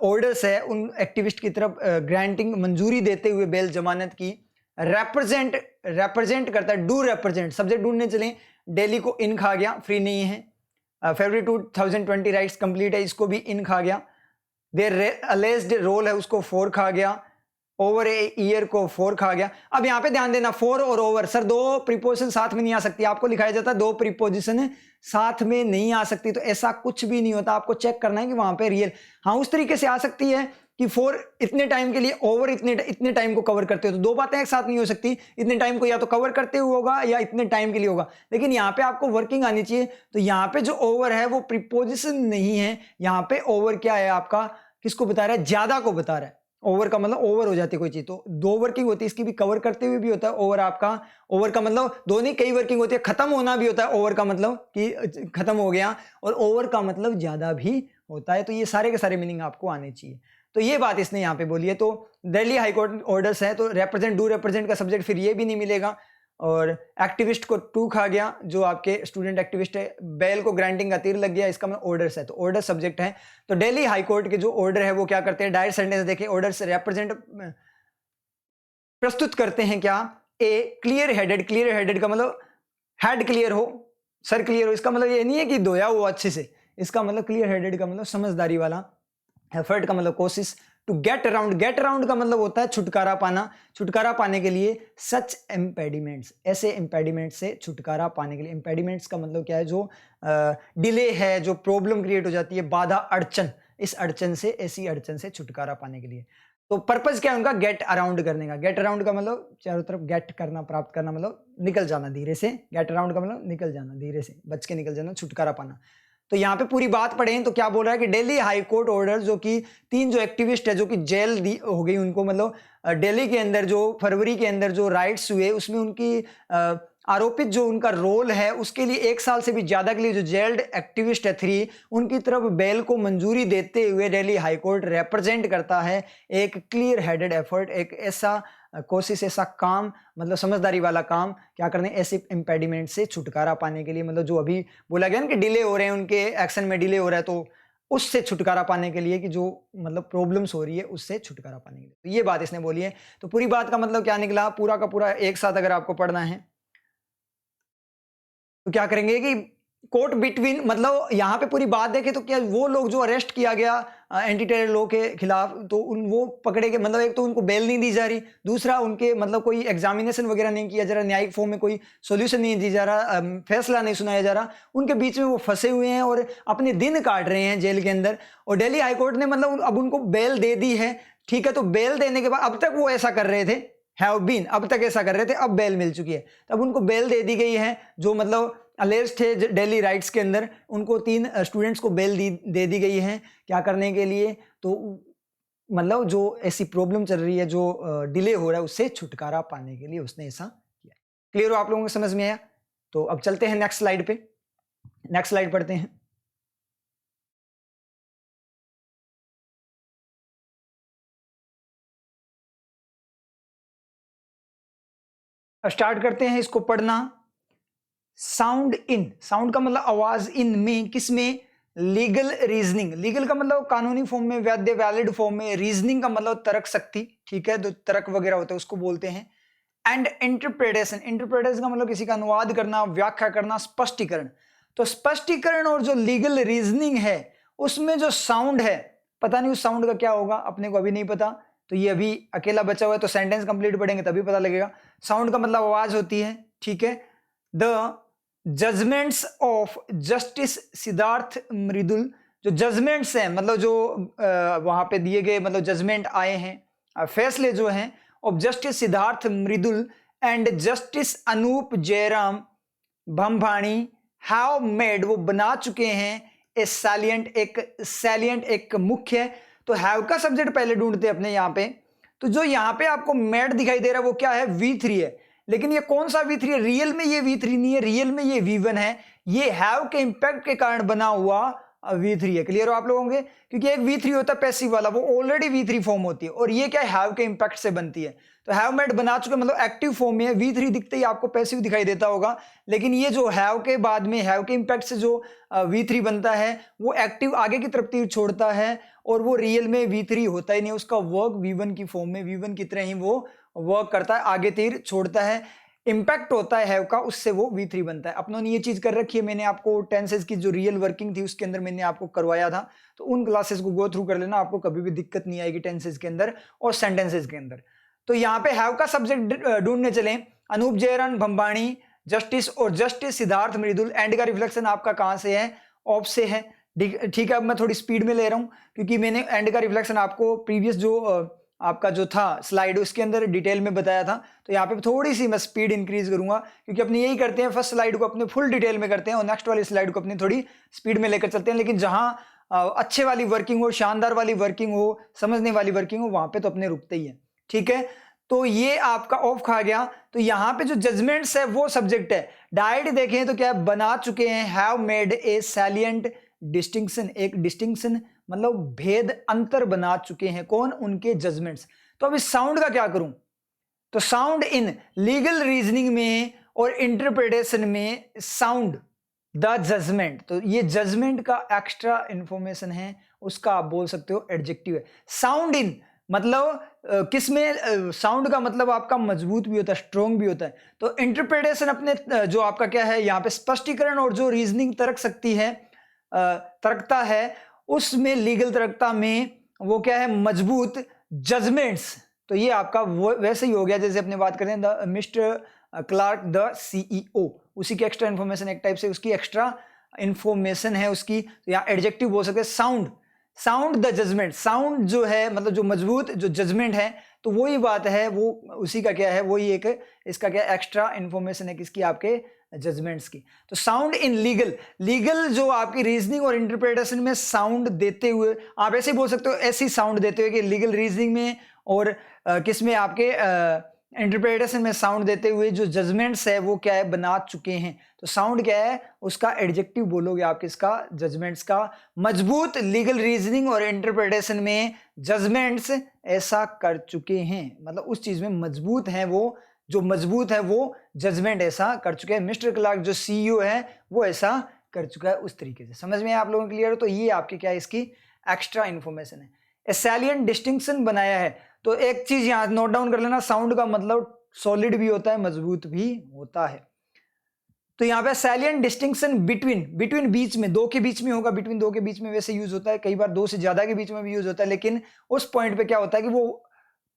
ऑर्डर्स है, उन एक्टिविस्ट की तरफ ग्रांटिंग मंजूरी देते हुए बेल जमानत की रेप्रेजेंट करता है। डू रेप्रेजेंट, सब्जेक्ट ढूंढने चले, दिल्ली को इन खा गया, फ्री नहीं है। February 2020 राइट्स कंप्लीट है, इसको भी इन खा गया। देयर अलेज्ड रोल है, उसको 4 खा गया। ओवर ए ईयर को 4 खा गया। अब यहां पे ध्यान देना, 4 और ओवर, सर 2 प्रीपोजिशन साथ में नहीं आ सकती, आपको लिखाया जाता है 2 प्रीपोजिशन साथ में नहीं आ सकती, तो ऐसा कुछ भी नहीं होता। आपको चेक करना है कि वहां पे रियल, हाँ उस तरीके से आ सकती है कि 4 इतने टाइम के लिए, ओवर इतने टाइम को कवर करते हो, तो 2 बातें एक साथ नहीं हो सकती। इतने टाइम को या तो कवर करते हुए होगा या इतने टाइम के लिए होगा, लेकिन यहाँ पे आपको वर्किंग आनी चाहिए। तो यहाँ पे जो ओवर है वो प्रीपोजिशन नहीं है, यहाँ पे ओवर क्या है आपका, किसको बता रहा है, ज्यादा को बता रहा है। ओवर का मतलब ओवर हो जाती है कोई चीज, तो 2 वर्किंग होती है, इसकी भी कवर करते हुए भी होता है ओवर आपका। ओवर का मतलब दो नहीं, कई वर्किंग होती है, खत्म होना भी होता है ओवर का मतलब कि खत्म हो गया, और ओवर का मतलब ज्यादा भी होता है। तो ये सारे के सारे मीनिंग आपको आने चाहिए। तो ये बात इसने यहाँ पे बोली है। तो दिल्ली हाईकोर्ट ऑर्डर्स है, तो रेप्रेजेंट, डू रेप्रेजेंट का सब्जेक्ट फिर ये भी नहीं मिलेगा। और एक्टिविस्ट को 2 खा गया, जो आपके स्टूडेंट एक्टिविस्ट है, बेल को ग्रांटिंग का तीर लग गया, इसका मतलब ऑर्डर्स है, तो ऑर्डर सब्जेक्ट है। तो दिल्ली हाईकोर्ट के जो ऑर्डर है वो क्या करते हैं, डायरेक्ट सेंटेंस देखिए, ऑर्डर्स रेप्रेजेंट प्रस्तुत करते हैं क्या, ए क्लियर हेडेड का मतलब हेड क्लियर हो, सर क्लियर हो, इसका मतलब ये नहीं है कि धोया हुआ अच्छे से, इसका मतलब क्लियर हेडेड का मतलब समझदारी वाला। एफर्ट का मतलब कोशिश, to get around, get around का मतलब होता है छुटकारा पाना, छुटकारा पाने के लिए सच इम्पेडिमेंट्स, ऐसे इम्पेडिमेंट्स से छुटकारा पाने के लिए। इम्पेडिमेंट्स का मतलब क्या है, जो डिले है, जो प्रॉब्लम क्रिएट हो जाती है, बाधा अड़चन, इस अड़चन से, ऐसी अड़चन से छुटकारा पाने के लिए। तो पर्पज क्या है उनका, गेट अराउंड करने का। गेट अराउंड का मतलब चारों तरफ गेट करना, प्राप्त करना, मतलब निकल जाना धीरे से। गेट अराउंड का मतलब निकल जाना धीरे से, बच के निकल जाना, छुटकारा पाना। तो यहाँ पे पूरी बात पढ़ें तो क्या बोल रहा है कि दिल्ली हाई कोर्ट ऑर्डर, जो कि 3 जो एक्टिविस्ट है जो कि जेल दी हो गई उनको, मतलब दिल्ली के अंदर जो फरवरी के अंदर जो राइट्स हुए उसमें उनकी आरोपित जो उनका रोल है उसके लिए 1 साल से भी ज्यादा के लिए जो जेल्ड एक्टिविस्ट है 3, उनकी तरफ बेल को मंजूरी देते हुए दिल्ली हाई कोर्ट रिप्रेजेंट करता है एक क्लियर हेडेड एफर्ट, एक ऐसा कोशिश, ऐसा काम, मतलब समझदारी वाला काम क्या करने, ऐसे इम्पेडिमेंट से छुटकारा पाने के लिए। मतलब जो अभी बोला गया ना कि डिले हो रहे हैं, उनके एक्शन में डिले हो रहा है, तो उससे छुटकारा पाने के लिए, कि जो मतलब प्रॉब्लम्स हो रही है उससे छुटकारा पाने के लिए। तो ये बात इसने बोली है। तो पूरी बात का मतलब क्या निकला, पूरा का पूरा एक साथ अगर आपको पढ़ना है तो क्या करेंगे कि कोर्ट बिटवीन, मतलब यहाँ पे पूरी बात देखें तो क्या वो लोग जो अरेस्ट किया गया एंटी टेरर लॉ के खिलाफ, तो वो पकड़े गए, मतलब एक तो उनको बेल नहीं दी जा रही, दूसरा उनके मतलब कोई एग्जामिनेशन वगैरह नहीं किया जा रहा, न्यायिक फॉर्म में कोई सॉल्यूशन नहीं दी जा रहा, फैसला नहीं सुनाया जा रहा, उनके बीच में वो फंसे हुए हैं और अपने दिन काट रहे हैं जेल के अंदर। और दिल्ली हाईकोर्ट ने मतलब अब उनको बेल दे दी है, ठीक है। तो बेल देने के बाद अब तक वो ऐसा कर रहे थे, हैव बीन, अब तक ऐसा कर रहे थे, अब बेल मिल चुकी है, तब उनको बेल दे दी गई है। जो मतलब अलेज थे दिल्ली राइट्स के अंदर, उनको 3 स्टूडेंट्स को बेल दे दी गई है, क्या करने के लिए, तो मतलब जो ऐसी प्रॉब्लम चल रही है, जो डिले हो रहा है, उससे छुटकारा पाने के लिए उसने ऐसा किया। क्लियर हो आप लोगों को, समझ में आया? तो अब चलते हैं नेक्स्ट स्लाइड पे, नेक्स्ट स्लाइड पढ़ते हैं। स्टार्ट करते हैं इसको पढ़ना। साउंड इन, साउंड का मतलब आवाज, इन में, किस में, लीगल रीजनिंग, लीगल का मतलब कानूनी फॉर्म में, वैध वैलिड फॉर्म में, रीजनिंग का मतलब तर्क शक्ति, ठीक है, जो तर्क वगैरह होता है उसको बोलते हैं। एंड इंटरप्रिटेशन, इंटरप्रिटेशन का मतलब किसी का अनुवाद करना, व्याख्या करना, स्पष्टीकरण। तो स्पष्टीकरण और जो लीगल रीजनिंग है उसमें जो साउंड है, पता नहीं उस साउंड का क्या होगा, अपने को अभी नहीं पता, तो ये अभी अकेला बचा हुआ है, तो सेंटेंस कंप्लीट पढ़ेंगे तभी पता लगेगा। साउंड का मतलब आवाज होती है, ठीक है। The judgements of justice Siddharth Mridul, जो जजमेंट्स हैं, मतलब जो वहां पे दिए गए मतलब जजमेंट आए हैं, फैसले जो हैं, of justice Siddharth Mridul and justice Anup Jairam Bhambhani have made, वो बना चुके हैं, ए सैलिएंट, एक मुख्य। तो हैव का सब्जेक्ट पहले ढूंढते हैं अपने यहाँ पे, तो जो यहाँ पे आपको मेड दिखाई दे रहा है वो क्या है, V3 है। लेकिन ये कौन सा V3 है, रियल में ये V3 नहीं है, रियल में ये V1 है, ये हैव के इंपैक्ट के कारण बना हुआ V3 है। क्लियर हो आप लोगों के, क्योंकि एक V3 होता है पैसिव वाला, वो ऑलरेडी V3 फॉर्म होती है, और ये क्या है, हैव के इंपैक्ट से बनती है। तो हैव मेड बना चुके मतलब एक्टिव फॉर्म में है, V3 दिखते ही आपको पैसिव दिखाई देता होगा, लेकिन ये जो हैव के बाद में, हैव के इंपैक्ट से जो V3 बनता है वो एक्टिव आगे की तरफ तीर छोड़ता है, और वो रियल में V3 होता ही नहीं, उसका वर्क V1 की फॉर्म में, V1 की तरह ही वो वर्क करता है, आगे तीर छोड़ता है, इंपैक्ट होता है हैव का, उससे वो V3 बनता है। अपनों ने ये चीज कर रखी है, मैंने आपको टेंसेस की जो रियल वर्किंग थी उसके अंदर मैंने आपको करवाया था, तो उन क्लासेस को गो थ्रू कर लेना, आपको कभी भी दिक्कत नहीं आएगी टेंसेस के अंदर और सेंटेंसेस के अंदर। तो यहाँ पे हैव का सब्जेक्ट ढूंढने चले, अनूप जयराम भंभाणी, जस्टिस और जस्टिस सिद्धार्थ मृदुल, एंड का रिफ्लेक्शन आपका कहां से है, ऑफ से है, ठीक है। अब मैं थोड़ी स्पीड में ले रहा हूं क्योंकि मैंने एंड का रिफ्लेक्शन आपको प्रीवियस जो आपका जो था स्लाइड उसके अंदर डिटेल में बताया था, तो यहाँ पे थोड़ी सी मैं स्पीड इंक्रीज करूंगा, क्योंकि अपने यही करते हैं, फर्स्ट स्लाइड को अपने फुल डिटेल में करते हैं और नेक्स्ट वाली स्लाइड को अपनी थोड़ी स्पीड में लेकर चलते हैं। लेकिन जहां अच्छे वाली वर्किंग हो, शानदार वाली वर्किंग हो, समझने वाली वर्किंग हो, वहां पे तो अपने रुकते ही है, ठीक है। तो ये आपका ऑफ खा गया। तो यहाँ पे जो जजमेंट्स है वो सब्जेक्ट है, डायरेक्ट देखें तो क्या बना चुके हैं, have made a salient distinction, एक डिस्टिंक्शन मतलब भेद, अंतर बना चुके हैं, कौन, उनके जजमेंट्स। तो अब इस साउंड का क्या करूं, तो साउंड इन लीगल रीजनिंग में और इंटरप्रिटेशन में साउंड द जजमेंट, तो ये जजमेंट का एक्स्ट्रा इंफॉर्मेशन है, उसका आप बोल सकते हो एडजेक्टिव है। साउंड इन मतलब किसमें, साउंड का मतलब आपका मजबूत भी होता है, स्ट्रॉन्ग भी होता है। तो इंटरप्रिटेशन अपने जो आपका क्या है यहाँ पे स्पष्टीकरण और जो रीजनिंग तर्क सकती है, तर्कता है, उसमें लीगल तर्कता में वो क्या है, मजबूत जजमेंट्स। तो ये आपका वो वैसे ही हो गया जैसे अपने बात करें the mister Clark the CEO, उसी की एक्स्ट्रा इन्फॉर्मेशन, एक टाइप से उसकी एक्स्ट्रा इन्फॉर्मेशन है उसकी। तो यहाँ एडजेक्टिव बोल सकते हैं sound, sound the judgement. Sound जो है मतलब जो मजबूत जो जजमेंट है, तो वही बात है, वो उसी का क्या है, वही एक इसका क्या एक्स्ट्रा इन्फॉर्मेशन है किसकी, आपके जजमेंट्स की। तो साउंड इन लीगल, लीगल जो आपकी रीजनिंग और इंटरप्रिटेशन में साउंड देते हुए, आप ऐसे बोल सकते हो ऐसी साउंड देते हुए कि लीगल रीजनिंग में और किस में आपके इंटरप्रिटेशन में साउंड देते हुए जो जजमेंट्स है वो क्या है, बना चुके हैं। तो साउंड क्या है, उसका एडजेक्टिव बोलोगे आप किसका, जजमेंट्स का। मजबूत लीगल रीजनिंग और इंटरप्रिटेशन में जजमेंट्स ऐसा कर चुके हैं, मतलब उस चीज में मजबूत है वो, जो मजबूत है वो जजमेंट ऐसा कर चुके हैं। मिस्टर क्लार्क जो सीईओ है वो ऐसा कर चुका है, उस तरीके से। समझ में आप लोगों को क्लियर हो? तो ये आपकी क्या है, इसकी एक्स्ट्रा इंफॉर्मेशन है। ए सैलिएंट डिस्टिंक्शन बनाया है, तो एक चीज यहां नोट डाउन कर लेना, साउंड का मतलब सॉलिड भी होता है, मजबूत भी होता है। तो यहाँ पे सैलिएंट डिस्टिंक्शन बिटवीन, बिटवीन बीच में, दो के बीच में होगा, बिटवीन दो के बीच में वैसे यूज होता है, कई बार दो से ज्यादा के बीच में भी यूज होता है, लेकिन उस पॉइंट पे क्या होता है कि वो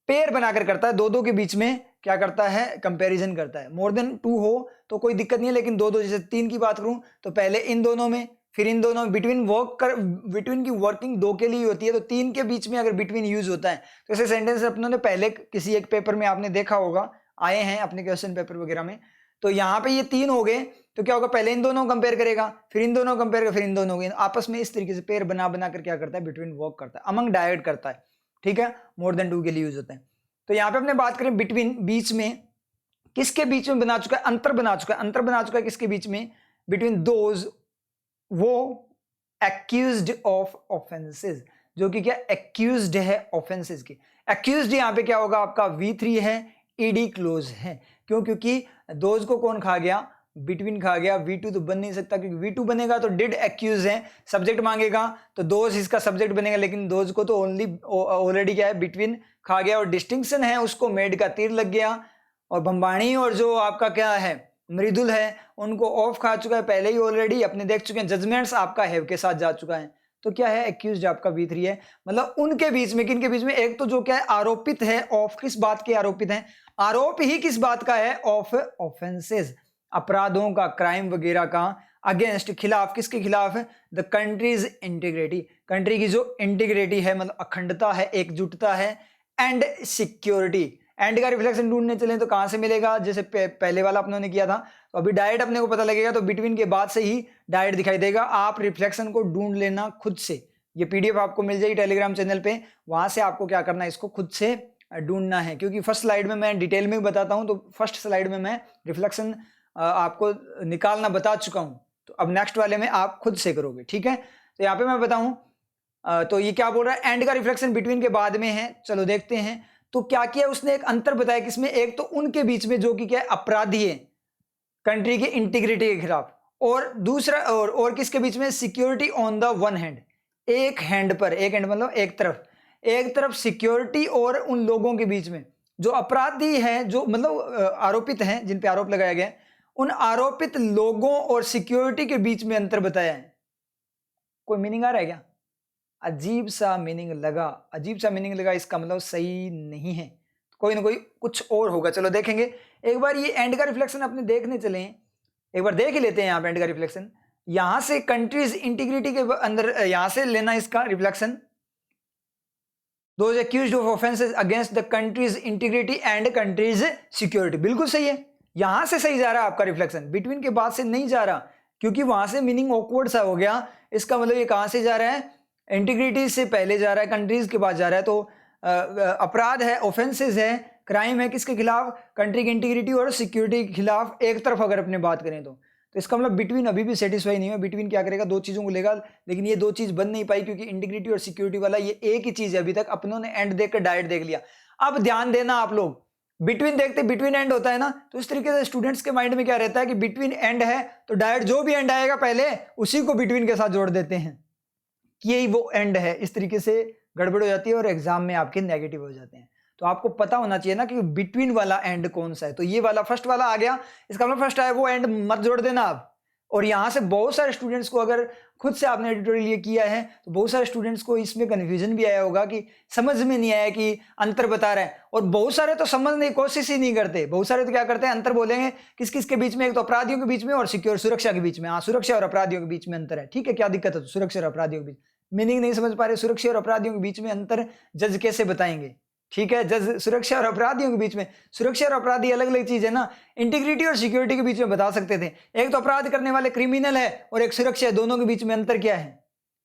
पेयर बनाकर करता है, दो दो के बीच में क्या करता है, कंपैरिजन करता है। मोर देन टू हो तो कोई दिक्कत नहीं है, लेकिन दो दो, जैसे तीन की बात करूं तो पहले इन दोनों में, फिर इन दोनों में, बिटवीन वर्क कर, बिटवीन की वर्किंग दो के लिए होती है, तो तीन के बीच में अगर बिटवीन यूज होता है तो ऐसे सेंटेंस अपनों ने पहले किसी एक पेपर में आपने देखा होगा, आए हैं अपने क्वेश्चन पेपर वगैरह में। तो यहाँ पे ये तीन हो गए तो क्या होगा, पहले इन दोनों कंपेयर करेगा, फिर इन दोनों कंपेयर करेगा, फिर इन दोनों को आपस में इस तरीके से पेयर बना बना कर क्या करता है, बिटवीन वर्क करता है, अमंग डायरेक्ट करता है। ठीक है, मोर देन टू के लिए यूज होता है। तो यहाँ पे अपने बात करें बिटवीन, बीच में, किसके बीच में बना चुका है, अंतर बना चुका है, अंतर बना चुका है किसके बीच में, बिटवीन दोज वो एक्यूज्ड ऑफ ऑफेंसेस, जो कि क्या एक्यूज्ड है ऑफेंसेस की। एक्यूज्ड यहाँ पे क्या होगा आपका V3 है, ईडी क्लोज है। क्यों? क्योंकि दोज को कौन खा गया, बिटवीन खा गया, V2 तो बन नहीं सकता, क्योंकि V2 बनेगा तो डिड एक्यूज है, सब्जेक्ट मांगेगा तो दोज इसका सब्जेक्ट बनेगा, लेकिन दोज को तो ओनली ऑलरेडी क्या है, बिटवीन खा गया, और डिस्टिंक्शन है उसको मेड का तीर लग गया, और बंबाणी और जो आपका क्या है मृदुल है उनको ऑफ खा चुका है पहले ही ऑलरेडी, अपने देख चुके हैं, जजमेंट्स आपका हैव के साथ जा चुका है। तो क्या है, एक्यूज्ड आपका V3 है। मतलब उनके बीच में, किन के बीच में, एक तो जो क्या है आरोपित है, ऑफ किस बात के आरोपित है, आरोप ही किस बात का है, ऑफ ऑफेंसेस, अपराधों का, क्राइम वगैरह का, अगेंस्ट खिलाफ, किसके खिलाफ है, द कंट्रीज इंटीग्रिटी, कंट्री की जो इंटीग्रिटी है मतलब अखंडता है, एकजुटता है, एंड सिक्योरिटी। एंड का रिफ्लेक्शन ढूंढने चले तो कहां से मिलेगा, जैसे पहले वाला अपनों ने किया था, तो अभी डायरेक्ट अपने को पता लगेगा, तो बिटवीन के बाद से ही डायरेक्ट दिखाई देगा, आप रिफ्लेक्शन को ढूंढ लेना खुद से। ये पीडीएफ आपको मिल जाएगी टेलीग्राम चैनल पे, वहां से आपको क्या करना है, इसको खुद से ढूंढना है, क्योंकि फर्स्ट स्लाइड में मैं डिटेल में बताता हूं, तो फर्स्ट स्लाइड में मैं रिफ्लेक्शन आपको निकालना बता चुका हूं, तो अब नेक्स्ट वाले में आप खुद से करोगे। ठीक है, तो यहाँ पे मैं बताऊं, तो ये क्या बोल रहा है, एंड का रिफ्लेक्शन बिटवीन के बाद में है, चलो देखते हैं। तो क्या किया उसने, एक अंतर बताया किसमें, एक तो उनके बीच में जो कि क्या है अपराधी है कंट्री की इंटीग्रिटी के खिलाफ, और दूसरा और किसके बीच में, security on the one hand, एक हैंड पर, एक हैंड मतलब एक तरफ सिक्योरिटी और उन लोगों के बीच में जो अपराधी हैं, जो मतलब आरोपित हैं, जिन पे आरोप लगाया गया, उन आरोपित लोगों और सिक्योरिटी के बीच में अंतर बताया है। कोई मीनिंग आ रहा है क्या? अजीब सा मीनिंग लगा, अजीब सा मीनिंग लगा, इसका मतलब सही नहीं है, कोई ना कोई कुछ और होगा। चलो देखेंगे एक बार, ये एंड का रिफ्लेक्शन अपने देखने चले, एक बार देख ही लेते हैं यहाँ पे एंड का रिफ्लेक्शन। यहां से कंट्रीज इंटीग्रिटी के अंदर, यहां से लेना इसका reflection, those accused of offences against the countries integrity and countries security, बिल्कुल सही है, यहां से सही जा रहा है आपका रिफ्लेक्शन, बिटवीन के बाद से नहीं जा रहा, क्योंकि वहां से मीनिंग ऑकवर्ड सा हो गया। इसका मतलब ये कहां से जा रहा है, इंटीग्रिटी से पहले जा रहा है, कंट्रीज के बाद जा रहा है, तो अपराध है, ऑफेंसेस है, क्राइम है, किसके खिलाफ, कंट्री की इंटीग्रिटी और सिक्योरिटी के खिलाफ, एक तरफ अगर अपने बात करें तो इसका मतलब बिटवीन अभी भी सेटिस्फाई नहीं है। बिटवीन क्या करेगा, दो चीजों को लेगा, लेकिन ये दो चीज बन नहीं पाई, क्योंकि इंटीग्रिटी और सिक्योरिटी वाला ये एक ही चीज है, अभी तक अपनों ने एंड देखकर डायरेक्ट देख लिया। अब ध्यान देना आप लोग, बिटवीन देखते बिटवीन एंड होता है ना, तो इस तरीके से स्टूडेंट्स के माइंड में क्या रहता है कि बिटवीन एंड है तो डायरेक्ट जो भी एंड आएगा पहले उसी को बिटवीन के साथ जोड़ देते हैं कि यही वो एंड है, इस तरीके से गड़बड़ हो जाती है और एग्जाम में आपके नेगेटिव हो जाते हैं। तो आपको पता होना चाहिए ना कि बिटवीन वाला एंड कौन सा है, तो ये वाला फर्स्ट वाला आ गया, इसका मतलब फर्स्ट आया वो एंड मत जोड़ देना आप, और यहाँ से बहुत सारे स्टूडेंट्स को, अगर खुद से आपने एडिटोरियल ये किया है तो बहुत सारे स्टूडेंट्स को इसमें कन्फ्यूजन भी आया होगा कि समझ में नहीं आया कि अंतर बता रहा है। और बहुत सारे तो समझने की कोशिश ही नहीं करते, बहुत सारे तो क्या करते हैं, अंतर बोलेंगे किस किस के बीच में, एक तो अपराधियों के बीच में और सिक्योर सुरक्षा के बीच में। हाँ, सुरक्षा और अपराधियों के बीच में अंतर है, ठीक है, क्या दिक्कत है, तो सुरक्षा और अपराधियों के बीच मीनिंग नहीं समझ पा रहे, सुरक्षा और अपराधियों के बीच में अंतर जज कैसे बताएंगे, ठीक है, जज सुरक्षा और अपराधियों के बीच में, सुरक्षा और अपराधी अलग अलग चीज है ना, इंटीग्रिटी और सिक्योरिटी के बीच में बता सकते थे, एक तो अपराध करने वाले क्रिमिनल है और एक सुरक्षा है, दोनों के बीच में अंतर क्या है,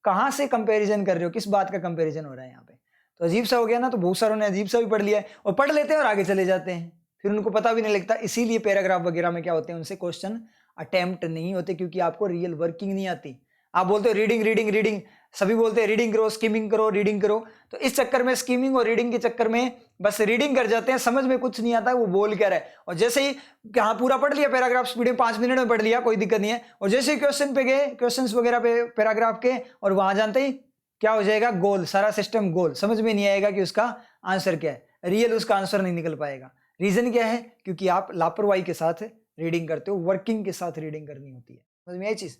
कहां से कंपैरिजन कर रहे हो, किस बात का कंपैरिजन हो रहा है यहाँ पे, तो अजीब सा हो गया ना। तो बहुत सारों ने अजीब सा भी पढ़ लिया है और पढ़ लेते हैं और आगे चले जाते हैं, फिर उनको पता भी नहीं लगता। इसीलिए पैराग्राफ वगैरह में क्या होते हैं, उनसे क्वेश्चन अटेम्प्ट नहीं होते, क्योंकि आपको रियल वर्किंग नहीं आती। आप बोलते हो रीडिंग रीडिंग रीडिंग, सभी बोलते हैं रीडिंग करो, स्कीमिंग करो, रीडिंग करो, तो इस चक्कर में स्कीमिंग और रीडिंग के चक्कर में बस रीडिंग कर जाते हैं, समझ में कुछ नहीं आता वो बोल क्या रहा है। और जैसे ही हाँ पूरा पढ़ लिया पैराग्राफ, स्पीड में 5 मिनट में पढ़ लिया, कोई दिक्कत नहीं है, और जैसे ही क्वेश्चन पे गए, क्वेश्चन वगैरह पे पैराग्राफ के, और वहां जानते ही क्या हो जाएगा, गोल, सारा सिस्टम गोल, समझ में नहीं आएगा कि उसका आंसर क्या है, रियल उसका आंसर नहीं निकल पाएगा। रीजन क्या है, क्योंकि आप लापरवाही के साथ रीडिंग करते हो, वर्किंग के साथ रीडिंग करनी होती है, समझ में आई चीज।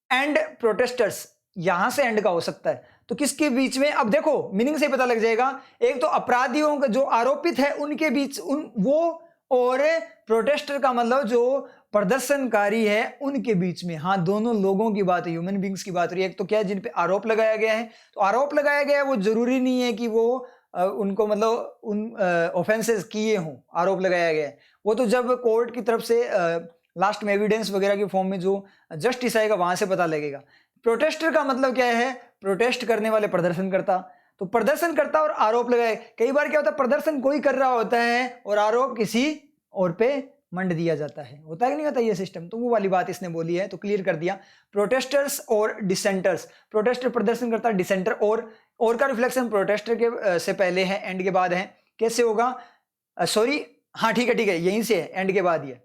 एंड प्रोटेस्टर्स, यहां से एंड का हो सकता है, तो किसके बीच में, अब देखो मीनिंग से पता लग जाएगा, एक तो अपराधियों का जो आरोपित है उनके बीच वो, और प्रोटेस्टर का मतलब जो प्रदर्शनकारी है उनके बीच में। हाँ, दोनों लोगों की बात है, ह्यूमन बींग्स की बात हो रही है। एक तो क्या है, जिन पे आरोप लगाया गया है, तो आरोप लगाया गया है वो जरूरी नहीं है कि वो उनको मतलब उन ऑफेंसेस किए हों, आरोप लगाया गया है, वो तो जब कोर्ट की तरफ से लास्ट में एविडेंस वगैरह के फॉर्म में जो जस्टिस आएगा वहां से पता लगेगा। प्रोटेस्टर का मतलब क्या है, प्रोटेस्ट करने वाले, प्रदर्शनकर्ता, तो प्रदर्शनकर्ता और आरोप लगाए। कई बार क्या होता है, प्रदर्शन कोई कर रहा होता है और आरोप किसी और पे मंड दिया जाता है, होता है कि नहीं होता ये सिस्टम, तो वो वाली बात इसने बोली है, तो क्लियर कर दिया। प्रोटेस्टर्स और डिसेंटर्स, प्रोटेस्टर प्रदर्शनकर्ता, डिसेंटर और का रिफ्लेक्शन प्रोटेस्टर के से पहले है, एंड के बाद है, कैसे होगा, सॉरी हाँ ठीक है यहीं से है, एंड के बाद ही है,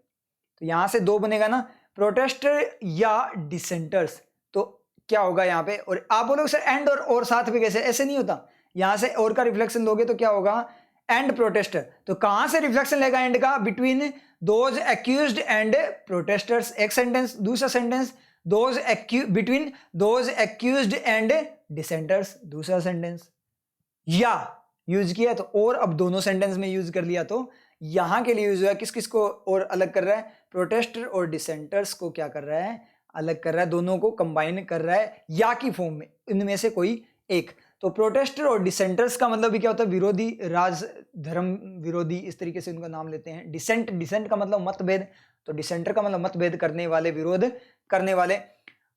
तो यहां से दो बनेगा ना, प्रोटेस्टर या डिसेंटर्स, तो क्या होगा यहाँ पे, और आप बोलोगे सर एंड और साथ में कैसे, ऐसे नहीं होता, यहां से और का रिफ्लेक्शन दोगे तो क्या होगा, एंड प्रोटेस्टर, तो कहां से रिफ्लेक्शन लेगा एंड का, between those accused and protesters, एक सेंटेंस, दूसरा sentence between those accused and dissenters, दूसरा सेंटेंस, या यूज किया तो और, अब दोनों सेंटेंस में यूज कर लिया, तो यहां के लिए यूज हुआ, किस किस को और अलग कर रहा है, प्रोटेस्टर और डिसेंटर्स को क्या कर रहा है, अलग कर रहा है, दोनों को कंबाइन कर रहा है या की फॉर्म में, इनमें से कोई एक। तो प्रोटेस्टर और डिसेंटर्स का मतलब भी क्या होता है, विरोधी, राज धर्म विरोधी, इस तरीके से उनका नाम लेते हैं। डिसेंट का मतलब मतभेद, तो डिसेंटर का मतलब मतभेद करने वाले, विरोध करने वाले।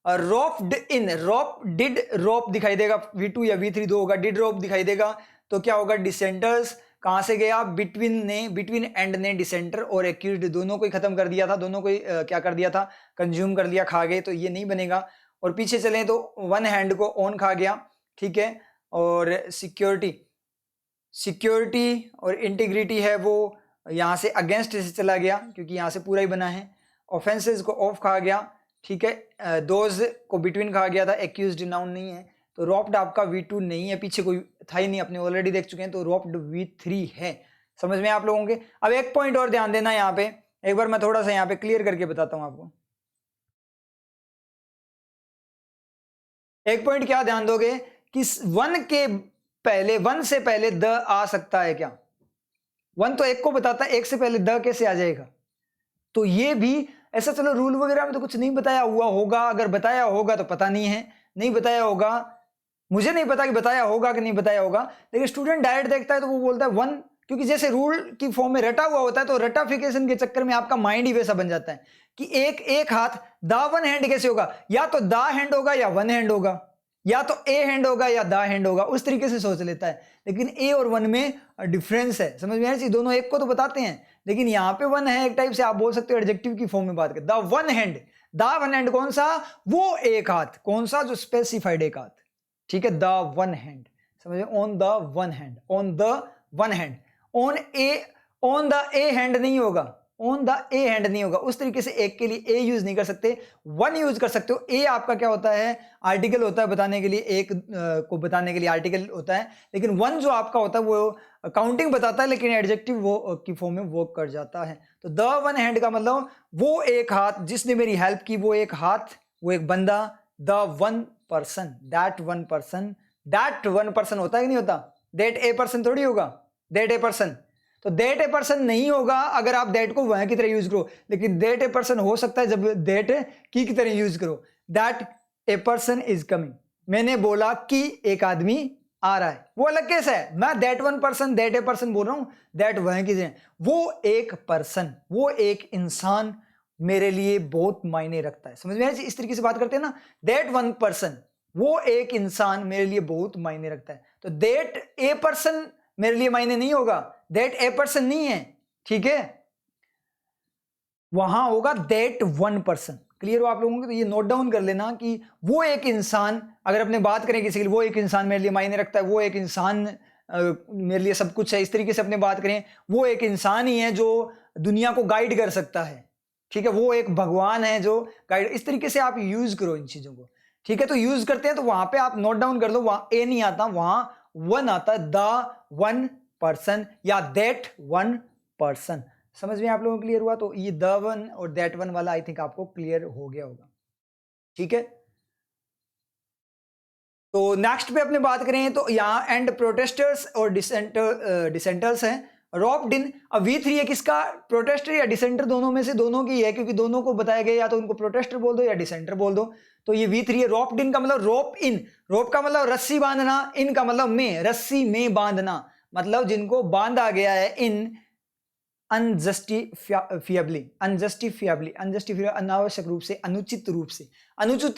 रोप्ड इन, रोप दिखाई देगा, V2 या V3 दो होगा, डिड रोप दिखाई देगा, तो क्या होगा, डिसेंटर्स कहां से गया, बिटवीन एंड ने डिसेंटर और एक्यूज्ड दोनों को ही खत्म कर दिया था, दोनों को ही क्या कर दिया था, कंज्यूम कर लिया, खा गए, तो ये नहीं बनेगा। और पीछे चले तो वन हैंड को ऑन खा गया, ठीक है, और सिक्योरिटी और इंटीग्रिटी है वो यहां से अगेंस्ट से चला गया, क्योंकि यहां से पूरा ही बना है। ऑफेंसेस को ऑफ खा गया, ठीक है, दोज को बिटवीन खा गया था, एक्यूज्ड नाउन नहीं है, तो रोप्ड आपका V2 नहीं है, पीछे कोई था ही नहीं, अपने ऑलरेडी देख चुके हैं, तो रोप्ड V3 है। समझ में आप लोगों के। अब एक पॉइंट और ध्यान देना, यहाँ पे एक बार मैं थोड़ा सा यहाँ पे क्लियर करके बताता हूं आपको। एक पॉइंट क्या ध्यान दोगे कि वन से पहले द आ सकता है क्या, वन तो एक को बताता है, एक से पहले द कैसे आ जाएगा, तो ये भी ऐसा, चलो रूल वगैरह में तो कुछ नहीं बताया हुआ होगा, अगर बताया होगा तो पता नहीं है, नहीं बताया होगा, मुझे नहीं पता कि बताया होगा कि नहीं बताया होगा, लेकिन स्टूडेंट डायरेक्ट देखता है तो वो बोलता है वन, क्योंकि जैसे रूल की फॉर्म में रटा हुआ होता है, तो रटाफिकेशन के चक्कर में आपका माइंड ही वैसा बन जाता है कि एक हाथ, द वन हैंड कैसे होगा, या तो द हैंड होगा या वन हैंड होगा, या तो ए हैंड होगा या द हैंड होगा, उस तरीके से सोच लेता है। लेकिन ए और वन में डिफरेंस है, समझ में आ रही, दोनों एक को तो बताते हैं, लेकिन यहाँ पे वन है, एक टाइप से आप बोल सकते हो एडजेक्टिव की फॉर्म में बात कर, द वन हैंड कौन सा, वो एक हाथ, कौन सा, जो स्पेसिफाइड एक हाथ, ठीक है, द वन हैंड, समझ, on the one hand, on the one hand, on the A hand नहीं होगा, ऑन द ए हैंड नहीं होगा। उस तरीके से एक के लिए ए यूज नहीं कर सकते, वन यूज कर सकते हो। ए आपका क्या होता है, आर्टिकल होता है बताने के लिए, एक को बताने के लिए आर्टिकल होता है, लेकिन वन जो आपका होता है वो काउंटिंग बताता है, लेकिन एडजेक्टिव वो की फॉर्म में वर्क कर जाता है। तो द वन हैंड का मतलब वो एक हाथ जिसने मेरी हेल्प की, वो एक हाथ, वो एक बंदा। The one person, that one person, that one person होता है कि नहीं होता, दैट ए पर्सन थोड़ी होगा, दैट ए पर्सन। तो दैट ए पर्सन नहीं होगा अगर आप दैट को वह की तरह यूज करो, लेकिन दैट ए पर्सन हो सकता है जब दैट की तरह यूज करो। That a person is coming, मैंने बोला कि एक आदमी आ रहा है, वो अलग केस है। मैं that one person, that a person बोल रहा हूं, दैट वह की तरह, वो एक पर्सन, वो एक इंसान मेरे लिए बहुत मायने रखता है। समझ में आया? इस तरीके से बात करते हैं ना, दैट वन पर्सन, वो एक इंसान मेरे लिए बहुत मायने रखता है। तो दैट ए पर्सन मेरे लिए मायने नहीं होगा, दैट ए पर्सन नहीं है, ठीक है, वहां होगा दैट वन पर्सन। क्लियर हो आप लोगों को? तो ये नोट डाउन कर लेना कि वो एक इंसान, अगर अपने बात करें किसी के लिए, वो एक इंसान मेरे लिए मायने रखता है, वो एक इंसान मेरे लिए सब कुछ है, इस तरीके से अपने बात करें, वो एक इंसान ही है जो दुनिया को गाइड कर सकता है, ठीक है, वो एक भगवान है जो गाइड, इस तरीके से आप यूज करो इन चीजों को, ठीक है। तो यूज करते हैं तो वहां पे आप नोट डाउन कर लो, वहां ए नहीं आता, वहां वन आता है, द वन पर्सन या दैट वन पर्सन। समझ में आप लोगों को क्लियर हुआ? तो ये द वन और दैट वन वाला आई थिंक आपको क्लियर हो गया होगा, ठीक है। तो नेक्स्ट पे अपने बात करें तो यहाँ एंड प्रोटेस्टर्स और डिसेंटर्स हैं, रॉप्ड इन। अब V3 है किसका, प्रोटेस्टर या डिसेंटर, दोनों में से दोनों की है, क्योंकि दोनों को बताया गया, या तो उनको प्रोटेस्टर बोल दो या डिसेंटर बोल दो। तो ये V3 है। रॉप्ड इन का मतलब रोप इन, रोप का मतलब रस्सी बांधना, इन का मतलब में, रस्सी में बांधना, मतलब जिनको बांधा गया है इन अनजस्टिफिएबली, अनावश्यक रूप से, अनुचित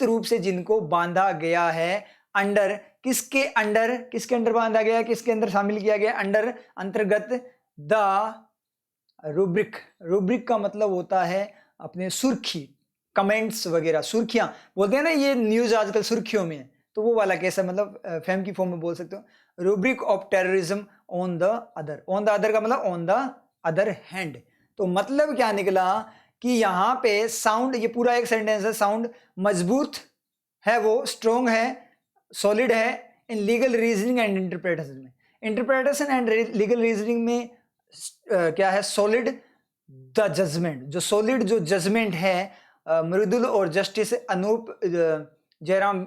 रूप से जिनको बांधा गया है, अंडर, किसके अंडर, किसके अंडर बांधा गया है, किसके अंदर शामिल किया गया, अंडर, अंतर्गत, द रूब्रिक, रूब्रिक का मतलब होता है अपने सुर्खी, कमेंट्स वगैरह, सुर्खियां बोलते हैं ना, ये न्यूज आजकल सुर्खियों में है, तो वो वाला कैसा, मतलब फेम की फॉर्म में बोल सकते हो। Rubric of terrorism on the other, on the other का मतलब ऑन द अदर हैंड। तो मतलब क्या निकला कि यहां पे साउंड, ये पूरा एक सेंटेंस है, साउंड मजबूत है, वो स्ट्रोंग है, सॉलिड है in legal reasoning and interpretation में, इंटरप्रिटेशन एंड लीगल रीजनिंग में क्या है, सॉलिड द जजमेंट, जो सॉलिड जो जजमेंट है मृदुल और जस्टिस अनूप जयराम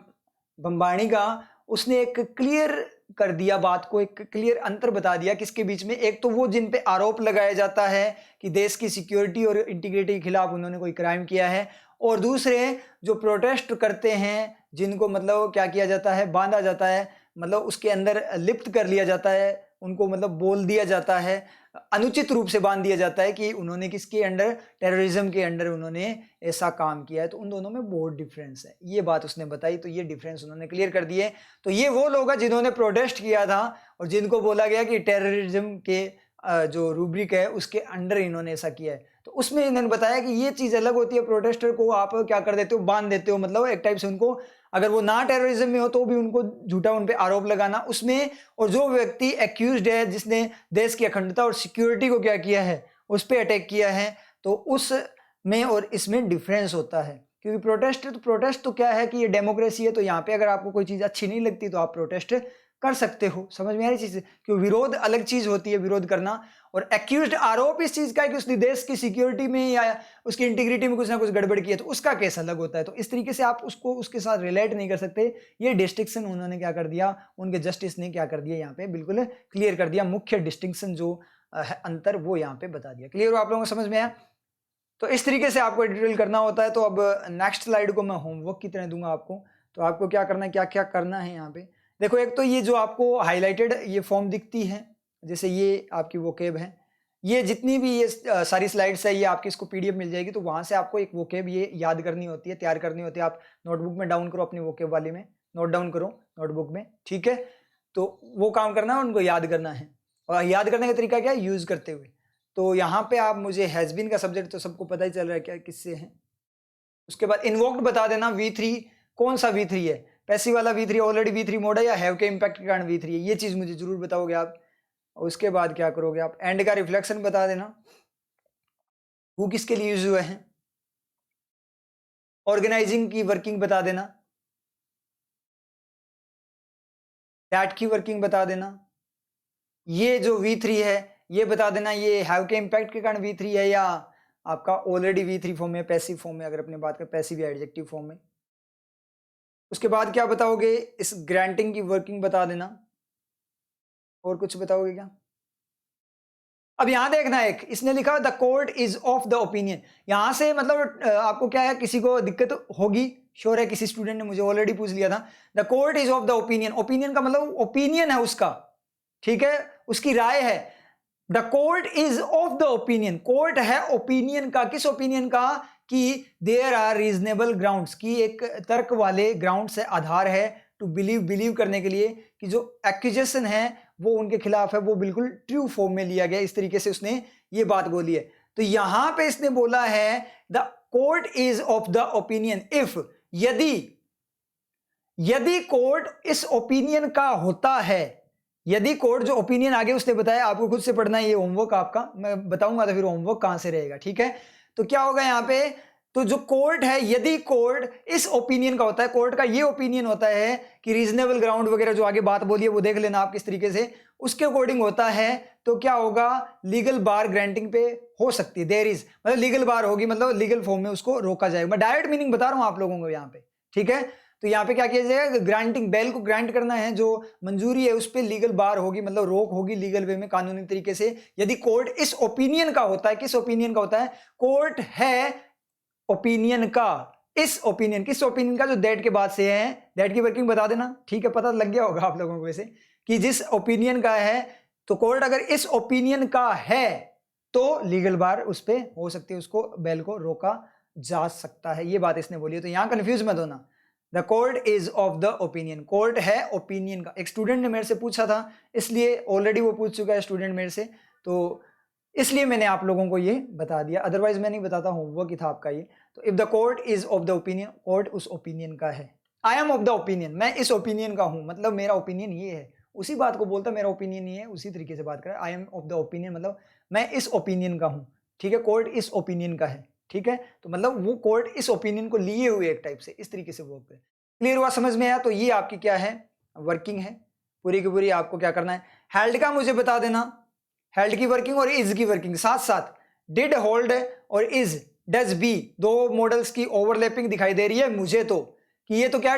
बंबाणी का, उसने एक क्लियर कर दिया बात को, एक क्लियर अंतर बता दिया किसके बीच में। एक तो वो जिन पे आरोप लगाया जाता है कि देश की सिक्योरिटी और इंटीग्रिटी के खिलाफ उन्होंने कोई क्राइम किया है, और दूसरे जो प्रोटेस्ट करते हैं, जिनको मतलब क्या किया जाता है, बांधा जाता है, मतलब उसके अंदर लिप्त कर लिया जाता है, उनको मतलब बोल दिया जाता है, अनुचित रूप से बांध दिया जाता है कि उन्होंने किसके अंडर, टेररिज्म के अंडर उन्होंने ऐसा काम किया है। तो उन दोनों में बहुत डिफरेंस है, ये बात उसने बताई, तो ये डिफरेंस उन्होंने क्लियर कर दिए। तो ये वो लोग हैं जिन्होंने प्रोटेस्ट किया था और जिनको बोला गया कि टेररिज्म के जो रूब्रिक है उसके अंडर इन्होंने ऐसा किया है। तो उसमें इन्होंने बताया कि ये चीज अलग होती है, प्रोटेस्टर को आप क्या कर देते हो, बांध देते हो, मतलब एक टाइप से उनको, अगर वो ना टेररिज्म में हो तो भी उनको झूठा उन पे आरोप लगाना उसमें, और जो व्यक्ति एक्यूज्ड है जिसने देश की अखंडता और सिक्योरिटी को क्या किया है, उस पर अटैक किया है, तो उस में और इसमें डिफरेंस होता है। क्योंकि प्रोटेस्ट तो क्या है कि ये डेमोक्रेसी है, तो यहाँ पे अगर आपको कोई चीज अच्छी नहीं लगती तो आप प्रोटेस्ट कर सकते हो। समझ में आ रही चीज? क्योंकि विरोध अलग चीज होती है, विरोध करना, और एक्यूज्ड आरोप इस चीज का है कि उसने देश की सिक्योरिटी में या उसकी इंटीग्रिटी में कुछ ना कुछ गड़बड़ किया, तो उसका केस अलग होता है। तो इस तरीके से आप उसको उसके साथ रिलेट नहीं कर सकते। ये डिस्टिंक्शन उन्होंने क्या कर दिया, उनके जस्टिस ने क्या कर दिया, यहाँ पे बिल्कुल क्लियर कर दिया, मुख्य डिस्टिंक्शन जो अंतर वो यहाँ पे बता दिया। क्लियर हो आप लोगों को? समझ में आया? तो इस तरीके से आपको एडिटोरियल करना होता है। तो अब नेक्स्ट स्लाइड को मैं होमवर्क की तरह दूंगा आपको। तो आपको क्या करना है, क्या क्या करना है यहाँ पे देखो। एक तो ये जो आपको हाईलाइटेड ये फॉर्म दिखती है, जैसे ये आपकी वोकेब है, ये जितनी भी ये सारी स्लाइड्स है, ये आपकी इसको पीडीएफ मिल जाएगी। तो वहां से आपको एक वोकेब ये याद करनी होती है, तैयार करनी होती है। आप नोटबुक में डाउन करो, अपनी वोकेब वाली में नोट डाउन करो नोटबुक में, ठीक है। तो वो काम करना है, उनको याद करना है। और याद करने का तरीका क्या है, यूज करते हुए। तो यहाँ पे आप मुझे हैजबीन का सब्जेक्ट तो सबको पता ही चल रहा है क्या किससे है। उसके बाद इन्वोक्ड बता देना, V3 कौन सा V3 है, पैसिव वाला V3, ऑलरेडी V3 मोड है, या हैव के इम्पैक्ट के कारण V3 है, ये चीज मुझे जरूर बताओगे आप। उसके बाद क्या करोगे आप, एंड का रिफ्लेक्शन बता देना, हु किसके लिए यूज हुए हैं, ऑर्गेनाइजिंग की वर्किंग बता देना, दैट की वर्किंग बता देना, ये जो V3 है ये बता देना ये हैव के इम्पैक्ट के कारण V3 है या आपका ऑलरेडी V3 फॉर्म में, पैसिव फॉर्म में, अगर अपने बात करें पैसिव या एडजेक्टिव फॉर्म में। उसके बाद क्या बताओगे, इस ग्रांटिंग की वर्किंग बता देना, और कुछ बताओगे क्या। अब यहां देखना, एक इसने लिखा the court is of the opinion, यहां से मतलब आपको क्या है, किसी को दिक्कत होगी, श्योर है, किसी स्टूडेंट ने मुझे ऑलरेडी पूछ लिया था। The court is of the opinion, opinion का मतलब ओपिनियन है उसका, ठीक है, उसकी राय है। The court is of the opinion, court है ओपिनियन का, किस ओपिनियन का, कि देयर आर रीजनेबल ग्राउंड्स, की एक तर्क वाले ग्राउंड से आधार है, टू बिलीव करने के लिए कि जो एक्यूजेशन है वो उनके खिलाफ है, वो बिल्कुल ट्रू फॉर्म में लिया गया, इस तरीके से उसने ये बात बोली है। तो यहां पे इसने बोला है the court is of the opinion if, यदि कोर्ट इस ओपिनियन का होता है, यदि कोर्ट जो ओपिनियन आगे उसने बताया, आपको खुद से पढ़ना है, ये होमवर्क आपका, मैं बताऊंगा तो फिर होमवर्क कहां से रहेगा, ठीक है। तो क्या होगा यहां पे, तो जो कोर्ट है, यदि कोर्ट इस ओपिनियन का होता है, कोर्ट का ये ओपिनियन होता है कि रीजनेबल ग्राउंड वगैरह जो आगे बात बोली है वो देख लेना आप किस तरीके से, उसके अकॉर्डिंग होता है, तो क्या होगा, लीगल बार ग्रांटिंग पे हो सकती है, देयर इज मतलब लीगल बार होगी, मतलब लीगल फॉर्म में उसको रोका जाएगा। मैं डायरेक्ट मीनिंग बता रहा हूं आप लोगों को यहाँ पे, ठीक है। तो यहाँ पे क्या किया जाएगा, ग्रांटिंग, बेल को ग्रांट करना है, जो मंजूरी है उस पर लीगल बार होगी, मतलब रोक होगी लीगल वे में, कानूनी तरीके से, यदि कोर्ट इस ओपिनियन का होता है। किस ओपिनियन का होता है, कोर्ट है ओपिनियन का, इस ओपिनियन, किस ओपिनियन का, जो दैट के बाद से है, दैट की वर्किंग बता देना, ठीक है, पता लग गया होगा आप लोगों को वैसे, कि जिस ओपिनियन का है, तो कोर्ट अगर इस ओपिनियन का है तो लीगल बार उस पर हो सकती है, उसको बेल को रोका जा सकता है, ये बात इसने बोली है। तो यहां कंफ्यूज मत होना, the court is of the opinion, court है ओपिनियन का। एक स्टूडेंट ने मेरे से पूछा था, इसलिए ऑलरेडी वो पूछ चुका है स्टूडेंट मेरे से, तो इसलिए मैंने आप लोगों को ये बता दिया, अदरवाइज मैं नहीं बताता, होमवर्क ही था आपका ये। तो if the court is of the opinion, court उस ओपिनियन का है। I am of the opinion, मैं इस ओपिनियन का हूं, मतलब मेरा ओपिनियन ये है, उसी बात को बोलता, मेरा ओपिनियन ये है, उसी तरीके से बात कर, I am of the opinion मतलब मैं इस ओपिनियन का हूं, ठीक है, कोर्ट इस ओपिनियन का है, ठीक है। तो मतलब वो कोर्ट इस ओपिनियन को लिए हुए एक टाइप से, इस तरीके से वर्क करे। क्लियर हुआ, समझ में आया। तो ये आपकी क्या है, वर्किंग है पूरी की पूरी। आपको क्या करना है, हेल्ड का मुझे बता देना, हेल्ड की वर्किंग और इज की वर्किंग, साथ साथ डिड, होल्ड और इज, डज, बी, दो मॉडल्स की ओवरलैपिंग दिखाई दे रही है मुझे, तो कि ये तो क्या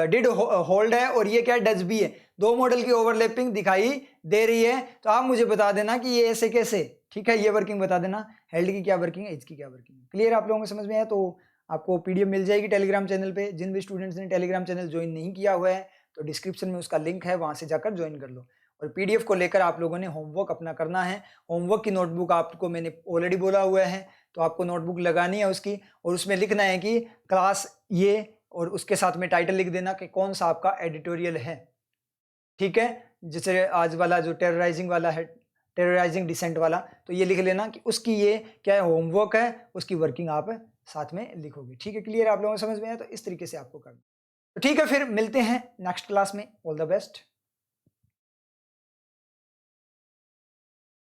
डिड होल्ड है और ये क्या डज बी है, दो मॉडल की ओवरलैपिंग दिखाई दे रही है। तो आप मुझे बता देना कि ये ऐसे कैसे, ठीक है, ये वर्किंग बता देना, हेल्ड की क्या वर्किंग है, इज की क्या वर्किंग है। क्लियर आप लोगों को समझ में आया। तो आपको पीडीएफ मिल जाएगी टेलीग्राम चैनल पे। जिन भी स्टूडेंट्स ने टेलीग्राम चैनल ज्वाइन नहीं किया हुआ है तो डिस्क्रिप्शन में उसका लिंक है, वहां से जाकर ज्वाइन कर लो। और पीडीएफ को लेकर आप लोगों ने होमवर्क अपना करना है। होमवर्क की नोटबुक आपको मैंने ऑलरेडी बोला हुआ है, तो आपको नोटबुक लगानी है उसकी, और उसमें लिखना है कि क्लास ये, और उसके साथ में टाइटल लिख देना कि कौन सा आपका एडिटोरियल है, ठीक है। जैसे आज वाला जो टेरराइजिंग वाला है, टेरराइजिंग डिसेंट वाला, तो ये लिख लेना कि उसकी ये क्या है, होमवर्क है, उसकी वर्किंग आप साथ में लिखोगे, ठीक है। क्लियर आप लोगों को समझ में आया। तो इस तरीके से आपको करना, तो ठीक है, फिर मिलते हैं नेक्स्ट क्लास में। All the best.